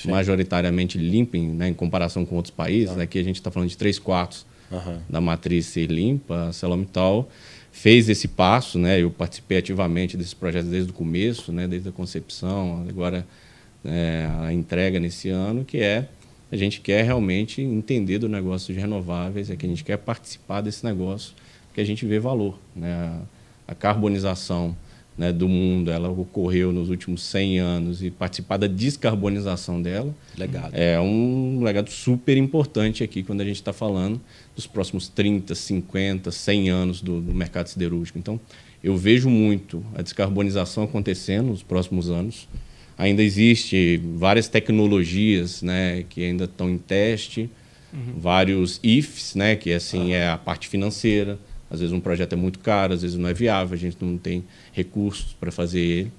majoritariamente limpa, né, em comparação com outros países, aqui a gente está falando de 3/4 da matriz ser limpa, a ArcelorMittal fez esse passo, né? Eu participei ativamente desse projeto desde o começo, né? Desde a concepção, agora a entrega nesse ano, que a gente quer realmente entender do negócio de renováveis, que a gente quer participar desse negócio, porque a gente vê valor, né? A carbonização, né, do mundo, ela ocorreu nos últimos 100 anos e participar da descarbonização dela é um legado super importante aqui quando a gente está falando dos próximos 30, 50, 100 anos do mercado siderúrgico. Então, eu vejo muito a descarbonização acontecendo nos próximos anos. Ainda existe várias tecnologias, né, que ainda estão em teste, vários IFs, né, que assim, é a parte financeira. Às vezes um projeto é muito caro, às vezes não é viável, a gente não tem recursos para fazer ele.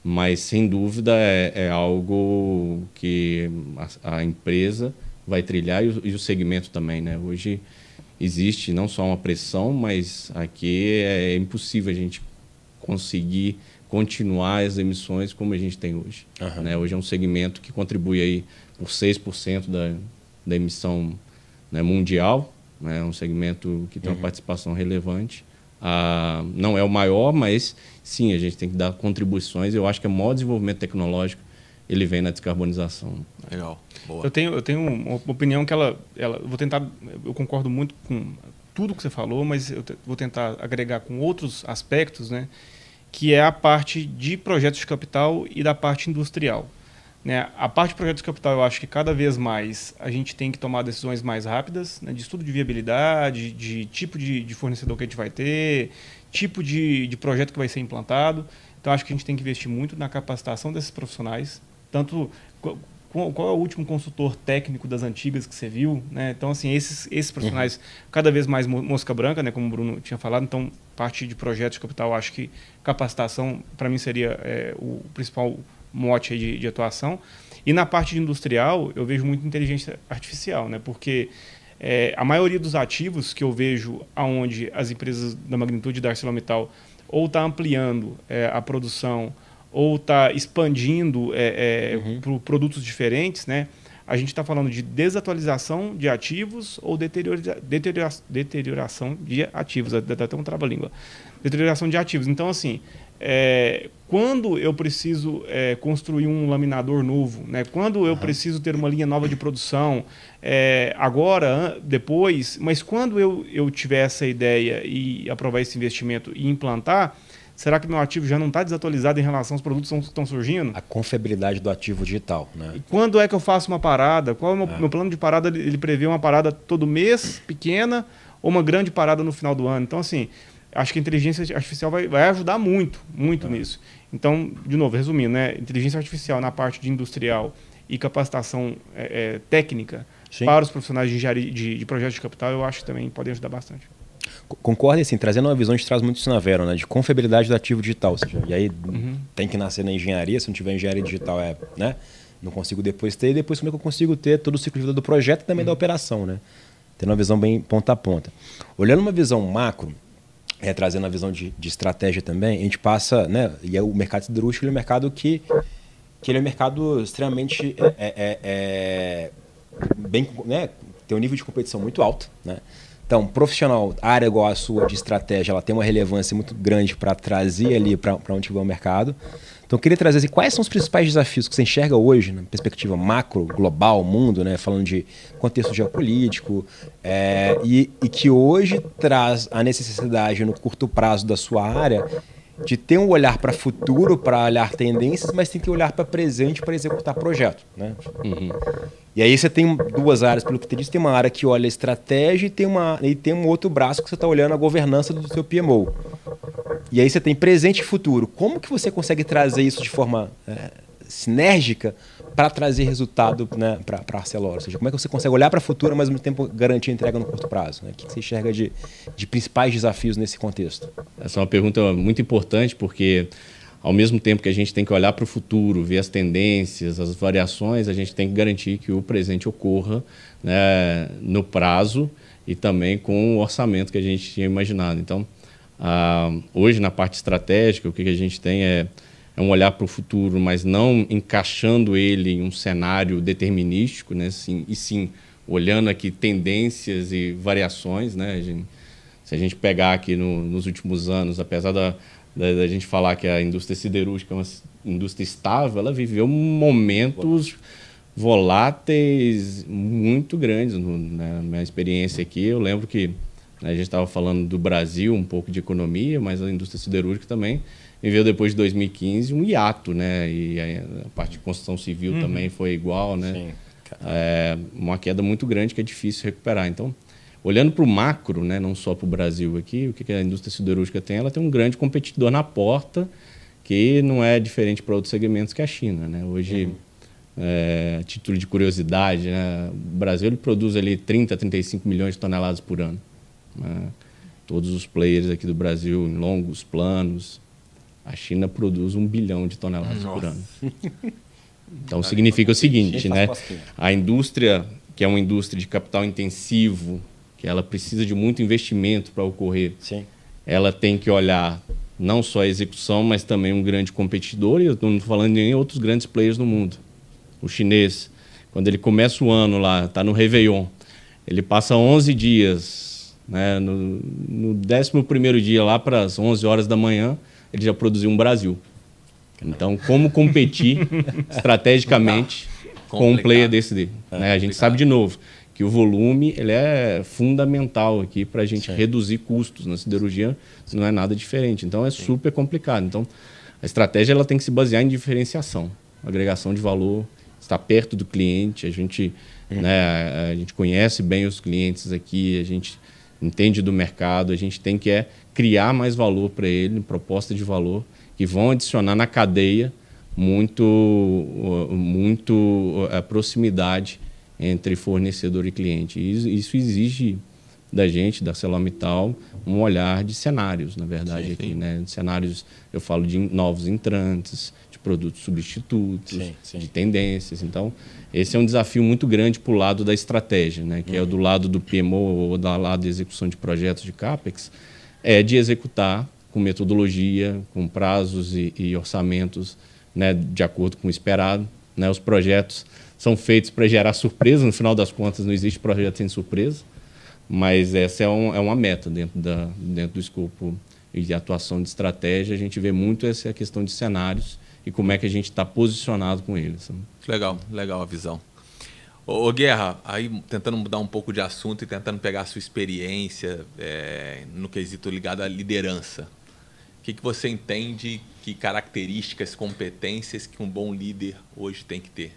Mas, sem dúvida, é algo que a empresa vai trilhar e o segmento também, né? Hoje existe não só uma pressão, mas aqui é impossível a gente conseguir continuar as emissões como a gente tem hoje. Né? Hoje é um segmento que contribui aí por 6% da emissão, né, mundial. É um segmento que tem uma participação relevante. Não é o maior, mas sim, a gente tem que dar contribuições. Eu acho que o maior desenvolvimento tecnológico ele vem na descarbonização. Legal, boa. Eu tenho uma opinião que eu concordo muito com tudo que você falou, mas eu vou tentar agregar com outros aspectos, né, que é a parte de projetos de capital e da parte industrial. Né? A parte de projetos de capital, eu acho que cada vez mais a gente tem que tomar decisões mais rápidas, né? De estudo de viabilidade, de tipo de fornecedor que a gente vai ter, tipo de projeto que vai ser implantado. Então, acho que a gente tem que investir muito na capacitação desses profissionais, tanto qual é o último consultor técnico das antigas que você viu, né? Então, assim, esses profissionais cada vez mais mosca branca, né? Como o Bruno tinha falado. Então, parte de projetos de capital, acho que capacitação, para mim, seria o principal mote aí de atuação. E na parte de industrial, eu vejo muito inteligência artificial, né? Porque a maioria dos ativos que eu vejo aonde as empresas da magnitude da ArcelorMittal ou está ampliando a produção ou está expandindo para produtos diferentes, né? A gente está falando de desatualização de ativos ou deterioração de ativos. Dá até um trava-língua. Deterioração de ativos. Então, assim, quando eu preciso construir um laminador novo, né? Quando eu preciso ter uma linha nova de produção, agora, depois, mas quando eu tiver essa ideia e aprovar esse investimento e implantar, será que meu ativo já não está desatualizado em relação aos produtos que estão surgindo? A confiabilidade do ativo digital, né? E quando é que eu faço uma parada? Qual é o meu plano de parada? Ele prevê uma parada todo mês, pequena, ou uma grande parada no final do ano? Então, assim, acho que a inteligência artificial vai ajudar muito nisso. Então, de novo, resumindo, né? Inteligência artificial na parte de industrial e capacitação técnica para os profissionais de engenharia de projetos de capital, eu acho que também podem ajudar bastante. Concordo, assim, trazendo uma visão, a gente traz muito isso na Vero, né? De confiabilidade do ativo digital. Ou seja, e aí tem que nascer na engenharia, se não tiver engenharia digital, né? Não consigo depois ter, e depois como é que eu consigo ter todo o ciclo de vida do projeto e também da operação, né? Tendo uma visão bem ponta a ponta. Olhando uma visão macro, trazendo a visão de estratégia também, a gente passa, né? E o mercado siderúrgico é um mercado que ele é um mercado extremamente bem, né? Tem um nível de competição muito alto, né? Então, profissional, área igual a sua de estratégia, ela tem uma relevância muito grande para trazer ali para onde vai o mercado. Então, eu queria trazer assim, quais são os principais desafios que você enxerga hoje, na perspectiva macro, global, mundo, né? Falando de contexto geopolítico, e que hoje traz a necessidade no curto prazo da sua área de ter um olhar para futuro, para olhar tendências, mas tem que olhar para presente para executar projeto, né? E aí você tem duas áreas, pelo que você disse, tem uma área que olha a estratégia e tem um outro braço que você está olhando a governança do seu PMO. E aí você tem presente e futuro. Como que você consegue trazer isso de forma sinérgica para trazer resultado, né, para a Arcelor? Ou seja, como é que você consegue olhar para o futuro, mas ao mesmo tempo garantir a entrega no curto prazo? Né? O que você enxerga de principais desafios nesse contexto? Essa é uma pergunta muito importante, porque ao mesmo tempo que a gente tem que olhar para o futuro, ver as tendências, as variações, a gente tem que garantir que o presente ocorra, né, no prazo e também com o orçamento que a gente tinha imaginado. Então, hoje, na parte estratégica, o que a gente tem é um olhar para o futuro, mas não encaixando ele em um cenário determinístico, né, e sim olhando aqui tendências e variações, né, Se a gente pegar aqui nos últimos anos, apesar da gente falar que a indústria siderúrgica é uma indústria estável, ela viveu momentos voláteis muito grandes. Na minha experiência aqui, eu lembro que a gente estava falando do Brasil, um pouco de economia, mas a indústria siderúrgica também viveu depois de 2015 um hiato, né? E a parte de construção civil também foi igual, né? Sim. Uma queda muito grande que é difícil recuperar. Então, olhando para o macro, né, não só para o Brasil aqui, o que a indústria siderúrgica tem? Ela tem um grande competidor na porta, que não é diferente para outros segmentos que a China, né? Hoje, a título de curiosidade, né, o Brasil ele produz ali 30 a 35 milhões de toneladas por ano. Né? Todos os players aqui do Brasil, em longos planos, a China produz 1 bilhão de toneladas por ano. Então, significa o seguinte, né? A indústria, que é uma indústria de capital intensivo, que ela precisa de muito investimento para ocorrer, Sim. ela tem que olhar não só a execução, mas também um grande competidor, e eu não estou falando de nem outros grandes players no mundo. O chinês, quando ele começa o ano lá, está no Réveillon, ele passa 11 dias, né? No 11º dia, lá para as 11 horas da manhã, ele já produziu um Brasil. Então, como competir estrategicamente com um player desse? Né? A gente sabe, de novo, que o volume ele é fundamental aqui para a gente reduzir custos. Na siderurgia não é nada diferente. Então, é super complicado. Então, a estratégia ela tem que se basear em diferenciação, agregação de valor, estar perto do cliente. A gente, né, a gente conhece bem os clientes aqui, a gente entende do mercado, a gente tem que criar mais valor para ele, proposta de valor, que vão adicionar na cadeia muito proximidade entre fornecedor e cliente. E isso exige da gente, da ArcelorMittal, um olhar de cenários, na verdade, aqui, né? De cenários, eu falo de novos entrantes, de produtos substitutos, de tendências. Então, esse é um desafio muito grande para o lado da estratégia, né? Que é do lado do PMO ou do lado da execução de projetos de CAPEX, é de executar com metodologia, com prazos e orçamentos, né, de acordo com o esperado. Né? Os projetos são feitos para gerar surpresa, no final das contas não existe projeto sem surpresa, mas essa é uma meta dentro do escopo de atuação de estratégia. A gente vê muito essa questão de cenários e como é que a gente está posicionado com eles. Legal a visão. Ô Guerra, aí tentando mudar um pouco de assunto e tentando pegar a sua experiência no quesito ligado à liderança. O que você entende, que características, competências que um bom líder hoje tem que ter?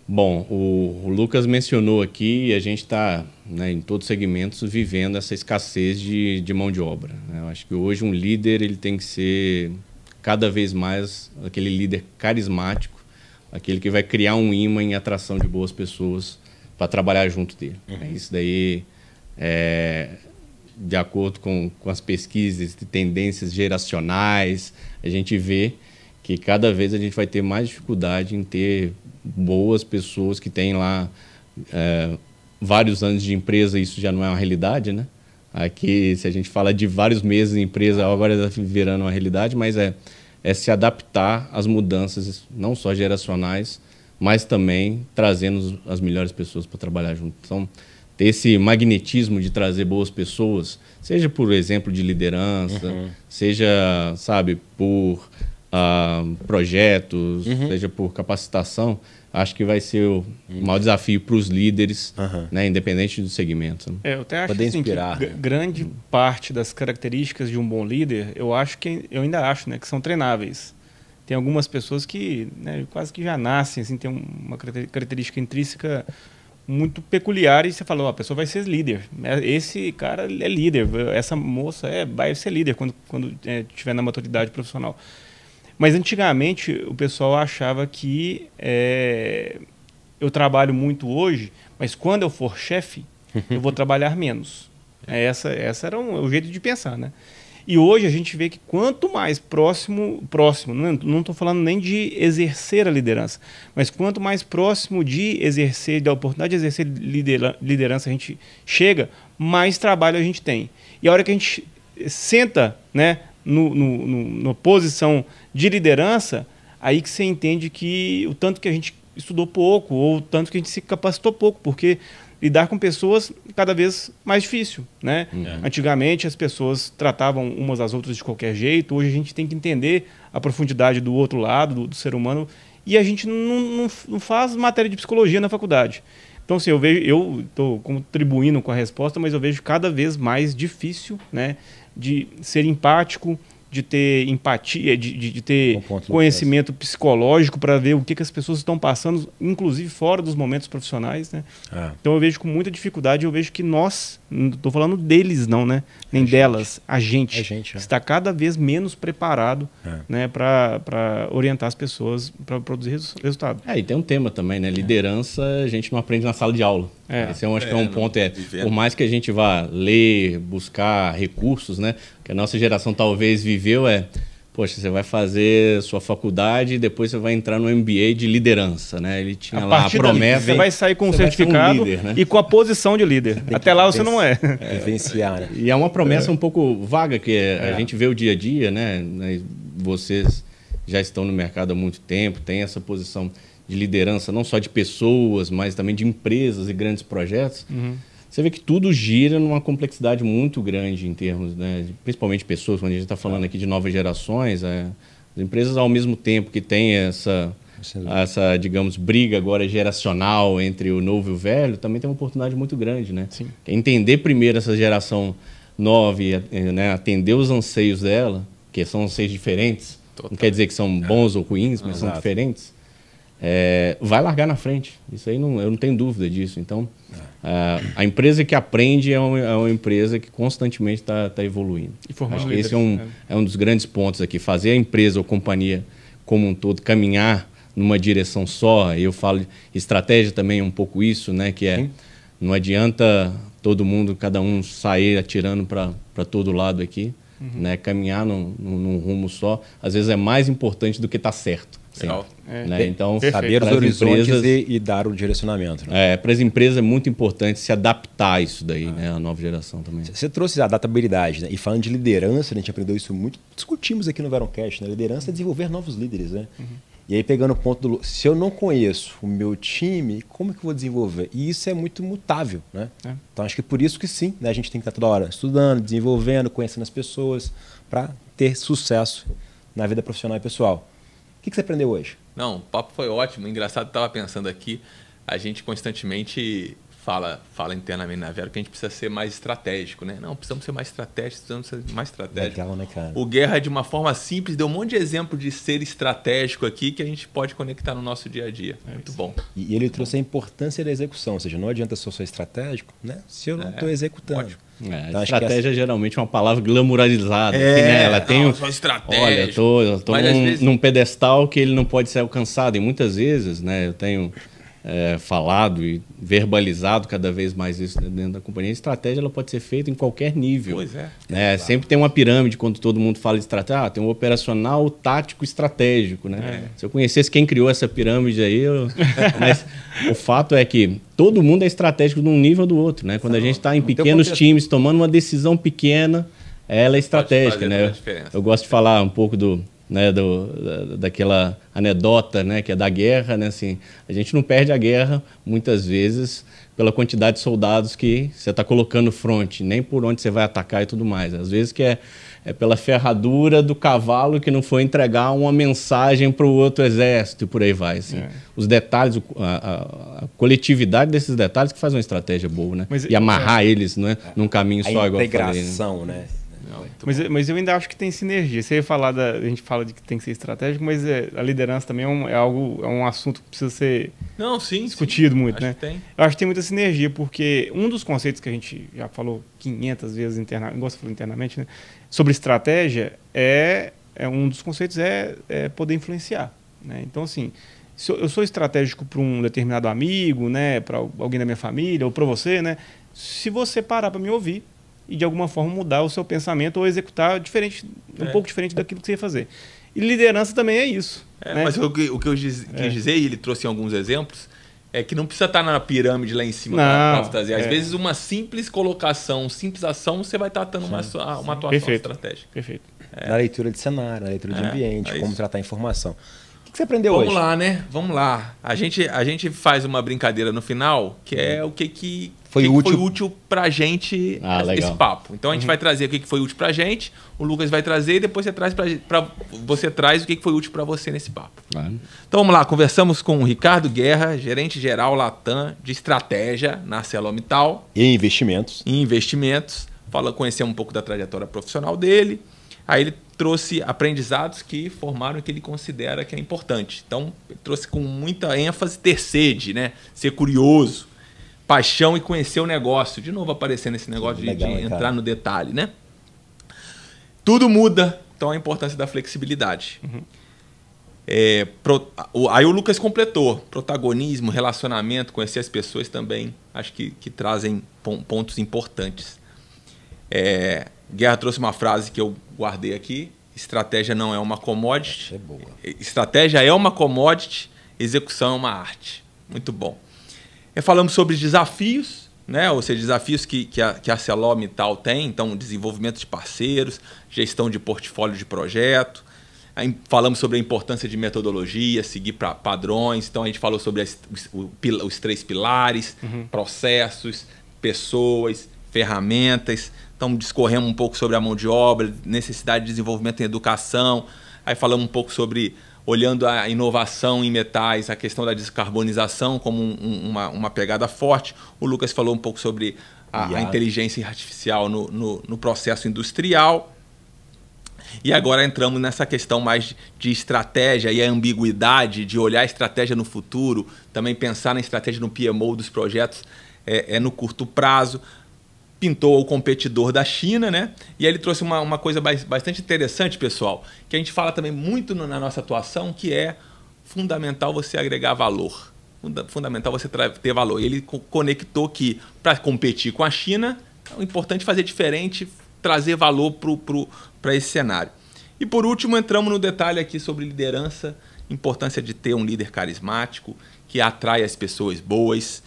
Bom, o Lucas mencionou aqui, e a gente está, né, em todos os segmentos vivendo essa escassez de mão de obra. Né? Eu acho que hoje um líder ele tem que ser cada vez mais aquele líder carismático, aquele que vai criar um imã em atração de boas pessoas para trabalhar junto dele. Isso daí de acordo com as pesquisas de tendências geracionais, a gente vê que cada vez a gente vai ter mais dificuldade em ter boas pessoas que têm lá vários anos de empresa. Isso já não é uma realidade, né? Aqui, se a gente fala de vários meses de empresa, agora está virando uma realidade, mas é se adaptar às mudanças, não só geracionais, mas também trazendo as melhores pessoas para trabalhar junto. Então, ter esse magnetismo de trazer boas pessoas, seja por exemplo de liderança, seja, sabe, por projetos, seja por capacitação, acho que vai ser o maior desafio para os líderes, né, independente do segmento. Né? Eu até acho assim, que grande parte das características de um bom líder, eu ainda acho, né, que são treináveis. Tem algumas pessoas que, né, quase que já nascem, assim, tem uma característica intrínseca muito peculiar e você falou, a pessoa vai ser líder. Esse cara é líder, essa moça vai ser líder quando estiver na maturidade profissional. Mas antigamente o pessoal achava que eu trabalho muito hoje, mas quando eu for chefe, eu vou trabalhar menos. Essa era o jeito de pensar, né? E hoje a gente vê que quanto mais próximo, não estou falando nem de exercer a liderança, mas quanto mais próximo da oportunidade de exercer liderança a gente chega, mais trabalho a gente tem. E a hora que a gente senta, né, na posição de liderança, aí que você entende que o tanto que a gente estudou pouco, ou o tanto que a gente se capacitou pouco, porque lidar com pessoas cada vez mais difícil, né? Antigamente as pessoas tratavam umas às outras de qualquer jeito, hoje a gente tem que entender a profundidade do outro lado, do ser humano, e a gente não faz matéria de psicologia na faculdade. Então, assim, eu estou contribuindo com a resposta, mas eu vejo cada vez mais difícil, né, de ser empático, de ter empatia, de ter conhecimento psicológico para ver o que as pessoas estão passando, inclusive fora dos momentos profissionais, né? Então eu vejo com muita dificuldade, eu vejo que nós, não estou falando deles não, né? Nem delas, a gente está cada vez menos preparado, né, para orientar as pessoas para produzir resultado. E tem um tema também, né? Liderança a gente não aprende na sala de aula. Esse acho que é um ponto. Por mais que a gente vá ler, buscar recursos, né? Que a nossa geração talvez viveu poxa, você vai fazer sua faculdade e depois você vai entrar no MBA de liderança, né? Ele tinha lá a promessa. Você vai sair com um certificado líder, né? E com a posição de líder. Até lá você não é. Vivenciar, né? E é uma promessa um pouco vaga, que a gente vê o dia a dia, né? Vocês já estão no mercado há muito tempo, tem essa posição de liderança, não só de pessoas, mas também de empresas e grandes projetos. Você vê que tudo gira numa complexidade muito grande em termos, né, principalmente pessoas, quando a gente está falando aqui de novas gerações, as empresas ao mesmo tempo que tem essa, digamos, briga agora geracional entre o novo e o velho, também tem uma oportunidade muito grande, né? Sim. Entender primeiro essa geração nova e, né, atender os anseios dela, que são anseios diferentes, não quer dizer que são bons ou ruins, mas são diferentes. Vai largar na frente. Isso aí eu não tenho dúvida disso. Então, a empresa que aprende é uma empresa que constantemente está evoluindo. Acho que esse é um dos grandes pontos aqui. Fazer a empresa ou companhia como um todo caminhar numa direção só. Eu falo, estratégia também é um pouco isso, né? Que não adianta todo mundo, cada um sair atirando para todo lado aqui. Né? Caminhar num rumo só, às vezes é mais importante do que estar certo. Né? Então, saber os horizontes e dar o direcionamento. Né? Para as empresas é muito importante se adaptar a isso daí, né? A nova geração também. Você trouxe a adaptabilidade, né? E falando de liderança, a gente aprendeu isso muito, discutimos aqui no Veroncast, né? Liderança é desenvolver novos líderes, né? E aí, pegando o ponto se eu não conheço o meu time, como é que eu vou desenvolver? E isso é muito mutável, né? Então, acho que por isso que sim, né? A gente tem que estar toda hora estudando, desenvolvendo, conhecendo as pessoas, para ter sucesso na vida profissional e pessoal. O que você aprendeu hoje? Não, o papo foi ótimo. Engraçado, estava pensando aqui, a gente constantemente fala internamente na Vero que a gente precisa ser mais estratégico, né? Não, precisamos ser mais estratégicos, Legal, né, cara? O Guerra, de uma forma simples, deu um monte de exemplo de ser estratégico aqui que a gente pode conectar no nosso dia a dia. Muito bom. E ele trouxe a importância da execução, ou seja, não adianta só ser estratégico, né? Se eu não estou executando. Ótimo. Então, estratégia geralmente é uma palavra glamorizada. Né? Ela tem só estratégia. Olha, eu tô num pedestal que ele não pode ser alcançado. E muitas vezes, né, eu tenho falado e verbalizado cada vez mais isso dentro da companhia. A estratégia ela pode ser feita em qualquer nível. Pois é. Né? Sempre tem uma pirâmide quando todo mundo fala de estratégia. Tem um operacional, tático, estratégico. Né? Se eu conhecesse quem criou essa pirâmide aí... Mas o fato é que todo mundo é estratégico de um nível ou do outro. Né? Quando a gente está em pequenos times, tomando uma decisão pequena, ela é estratégica. Né? Eu gosto de falar um pouco daquela anedota, né, que é da guerra, né, assim, a gente não perde a guerra muitas vezes pela quantidade de soldados que você está colocando no fronte, nem por onde você vai atacar e tudo mais. Às vezes que é pela ferradura do cavalo que não foi entregar uma mensagem para o outro exército e por aí vai. Assim. Os detalhes, a coletividade desses detalhes que faz uma estratégia boa, né? E amarrar eles, né, num caminho só, igual eu falei. A integração, né? Mas eu ainda acho que tem sinergia. Você ia falar a gente fala de que tem que ser estratégico, mas a liderança também é um assunto que precisa ser discutido muito, né? Eu acho que tem muita sinergia, porque um dos conceitos que a gente já falou 500 vezes internamente, né, sobre estratégia, um dos conceitos é poder influenciar, né? Então, assim, se eu sou estratégico para um determinado amigo, né, para alguém da minha família ou para você, né, se você parar para me ouvir e de alguma forma mudar o seu pensamento ou executar um pouco diferente daquilo que você ia fazer. E liderança também é isso. Né? Mas o que eu quis dizer, e ele trouxe alguns exemplos, é que não precisa estar na pirâmide lá em cima para fazer. Às vezes uma simples colocação, simples ação, você vai estar dando uma atuação estratégica. Perfeito. Na leitura de cenário, na leitura de ambiente, como tratar a informação. que você aprendeu hoje? Vamos lá, né? Vamos lá. A gente faz uma brincadeira no final, que é o que foi útil pra gente esse papo. Então a gente vai trazer o que foi útil pra gente, o Lucas vai trazer e depois você traz o que foi útil pra você nesse papo. Então vamos lá, conversamos com o Ricardo Guerra, gerente geral Latam de estratégia na ArcelorMittal. E investimentos. Conhecer um pouco da trajetória profissional dele. Aí ele trouxe aprendizados que formaram o que ele considera que é importante. Então, ele trouxe com muita ênfase ter sede, né? Ser curioso, paixão e conhecer o negócio. De novo aparecendo esse negócio de entrar no detalhe, né? Tudo muda, então a importância da flexibilidade. Aí o Lucas completou. Protagonismo, relacionamento, conhecer as pessoas também. Acho que trazem pontos importantes. Guerra trouxe uma frase que eu guardei aqui. Estratégia não é uma commodity. Estratégia é uma commodity, execução é uma arte. Muito bom. Falamos sobre desafios, né? Ou seja, desafios que a ArcelorMittal tem. Então, desenvolvimento de parceiros, gestão de portfólio de projeto. Aí falamos sobre a importância de metodologia, seguir padrões. Então, a gente falou sobre os 3 pilares, processos, pessoas, ferramentas. Então, discorremos um pouco sobre a mão de obra, necessidade de desenvolvimento em educação. Aí falamos um pouco sobre, olhando a inovação em metais, a questão da descarbonização como uma pegada forte. O Lucas falou um pouco sobre a inteligência artificial no processo industrial. E agora entramos nessa questão mais de estratégia e a ambiguidade de olhar a estratégia no futuro, também pensar na estratégia no PMO dos projetos no curto prazo. Pintou o competidor da China, né? E aí ele trouxe uma coisa bastante interessante, pessoal, que a gente fala também muito na nossa atuação, que é fundamental você agregar valor. Fundamental você ter valor. E ele conectou que, para competir com a China, é importante fazer diferente, trazer valor para esse cenário. E por último, entramos no detalhe aqui sobre liderança, importância de ter um líder carismático, que atrai as pessoas boas,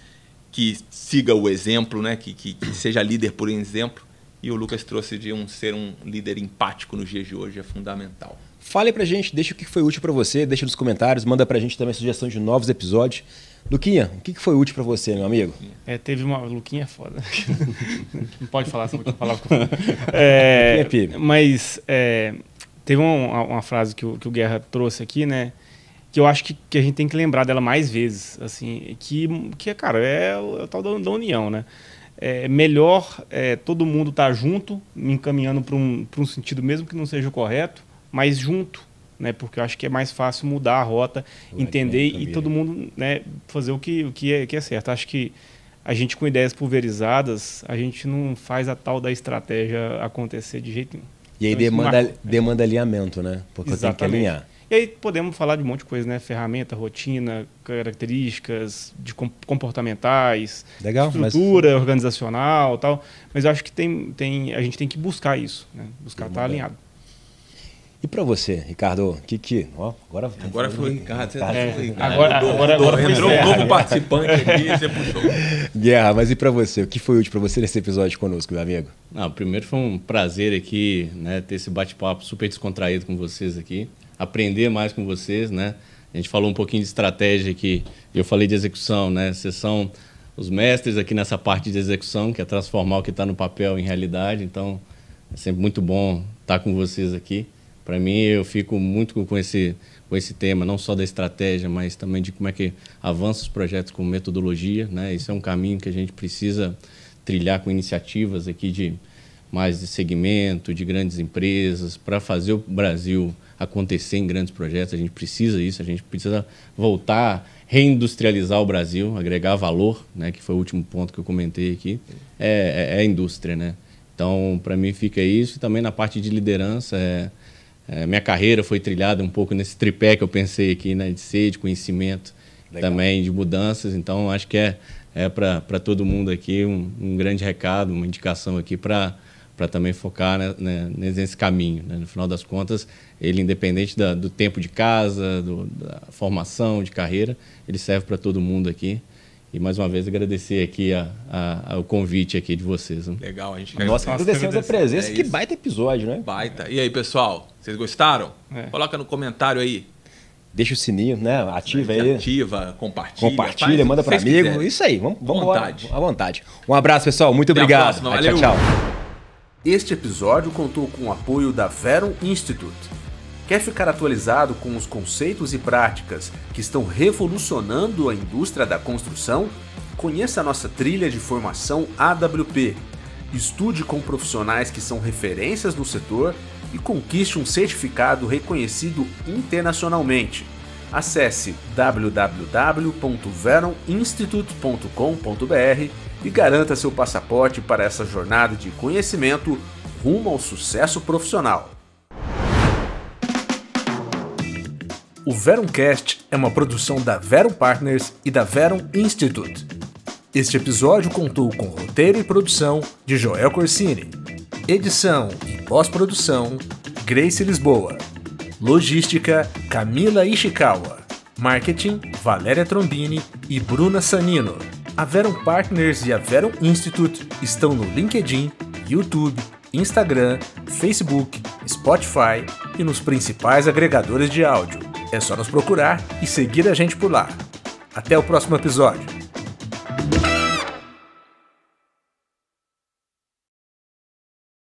que siga o exemplo, né? que seja líder por exemplo. E o Lucas trouxe de ser um líder empático nos dias de hoje, é fundamental. Fale pra gente, deixa o que foi útil para você, deixa nos comentários, manda pra gente também sugestão de novos episódios. Luquinha, o que foi útil para você, meu amigo? Teve uma... Luquinha é foda. Não pode falar essa última palavra. Mas teve uma frase que o Guerra trouxe aqui, né? Que eu acho que a gente tem que lembrar dela mais vezes, assim, que cara, é o tal da união, né? É melhor todo mundo estar junto, encaminhando para um sentido mesmo que não seja o correto, mas junto, né? Porque eu acho que é mais fácil mudar a rota, entender e todo mundo, né, fazer o que é certo. Acho que a gente com ideias pulverizadas, a gente não faz a tal da estratégia acontecer de jeito nenhum. E aí demanda alinhamento, né? Porque tem que alinhar. E aí podemos falar de um monte de coisa, né? Ferramenta, rotina, características de comportamentais, estrutura organizacional e tal. Mas eu acho que a gente tem que buscar isso, né? Buscar estar alinhado. E para você, Ricardo, agora foi o Ricardo. Agora entrou um novo participante aqui, você puxou. Guerra, mas e para você? O que foi útil para você nesse episódio conosco, meu amigo? Primeiro foi um prazer aqui, né, ter esse bate-papo super descontraído com vocês aqui, aprender mais com vocês, né? A gente falou um pouquinho de estratégia aqui, eu falei de execução, né? Vocês são os mestres aqui nessa parte de execução, que é transformar o que está no papel em realidade. Então, é sempre muito bom estar com vocês aqui. Para mim, eu fico muito com esse tema, não só da estratégia, mas também de como é que avança os projetos com metodologia, né? Isso é um caminho que a gente precisa trilhar com iniciativas aqui de segmento, de grandes empresas, para fazer o Brasil acontecer em grandes projetos. A gente precisa disso, a gente precisa voltar, reindustrializar o Brasil, agregar valor, né? Que foi o último ponto que eu comentei aqui, é a indústria, né? Então, para mim fica isso, e também na parte de liderança, minha carreira foi trilhada um pouco nesse tripé que eu pensei aqui, né, de sede, conhecimento, também de mudanças. Então, acho que para todo mundo aqui um grande recado, uma indicação aqui para também focar nesse caminho, né? No final das contas, ele, independente do tempo de casa, da formação de carreira, ele serve para todo mundo aqui. E, mais uma vez, agradecer aqui o convite aqui de vocês. Né? Legal, a gente Nossa, agradecemos a presença. Que baita episódio, né? Baita. E aí, pessoal, vocês gostaram? Coloca no comentário aí. Deixa o sininho, né? Ativa aí. Ativa, compartilha. Compartilha, manda para amigo. Quiserem. Isso aí, vamos Vontade. à vontade. Um abraço, pessoal. Muito Até a obrigado. próxima, valeu. Tchau. Este episódio contou com o apoio da Verum Institute. Quer ficar atualizado com os conceitos e práticas que estão revolucionando a indústria da construção? Conheça a nossa trilha de formação AWP. Estude com profissionais que são referências no setor e conquiste um certificado reconhecido internacionalmente. Acesse www.veruminstitute.com.br e garanta seu passaporte para essa jornada de conhecimento rumo ao sucesso profissional. O Verumcast é uma produção da Verum Partners e da Verum Institute. Este episódio contou com roteiro e produção de Joel Corsini, edição e pós-produção Grace Lisboa, logística Camila Ishikawa, marketing Valéria Trombini e Bruna Sanino. A Verum Partners e a Verum Institute estão no LinkedIn, YouTube, Instagram, Facebook, Spotify e nos principais agregadores de áudio. É só nos procurar e seguir a gente por lá. Até o próximo episódio.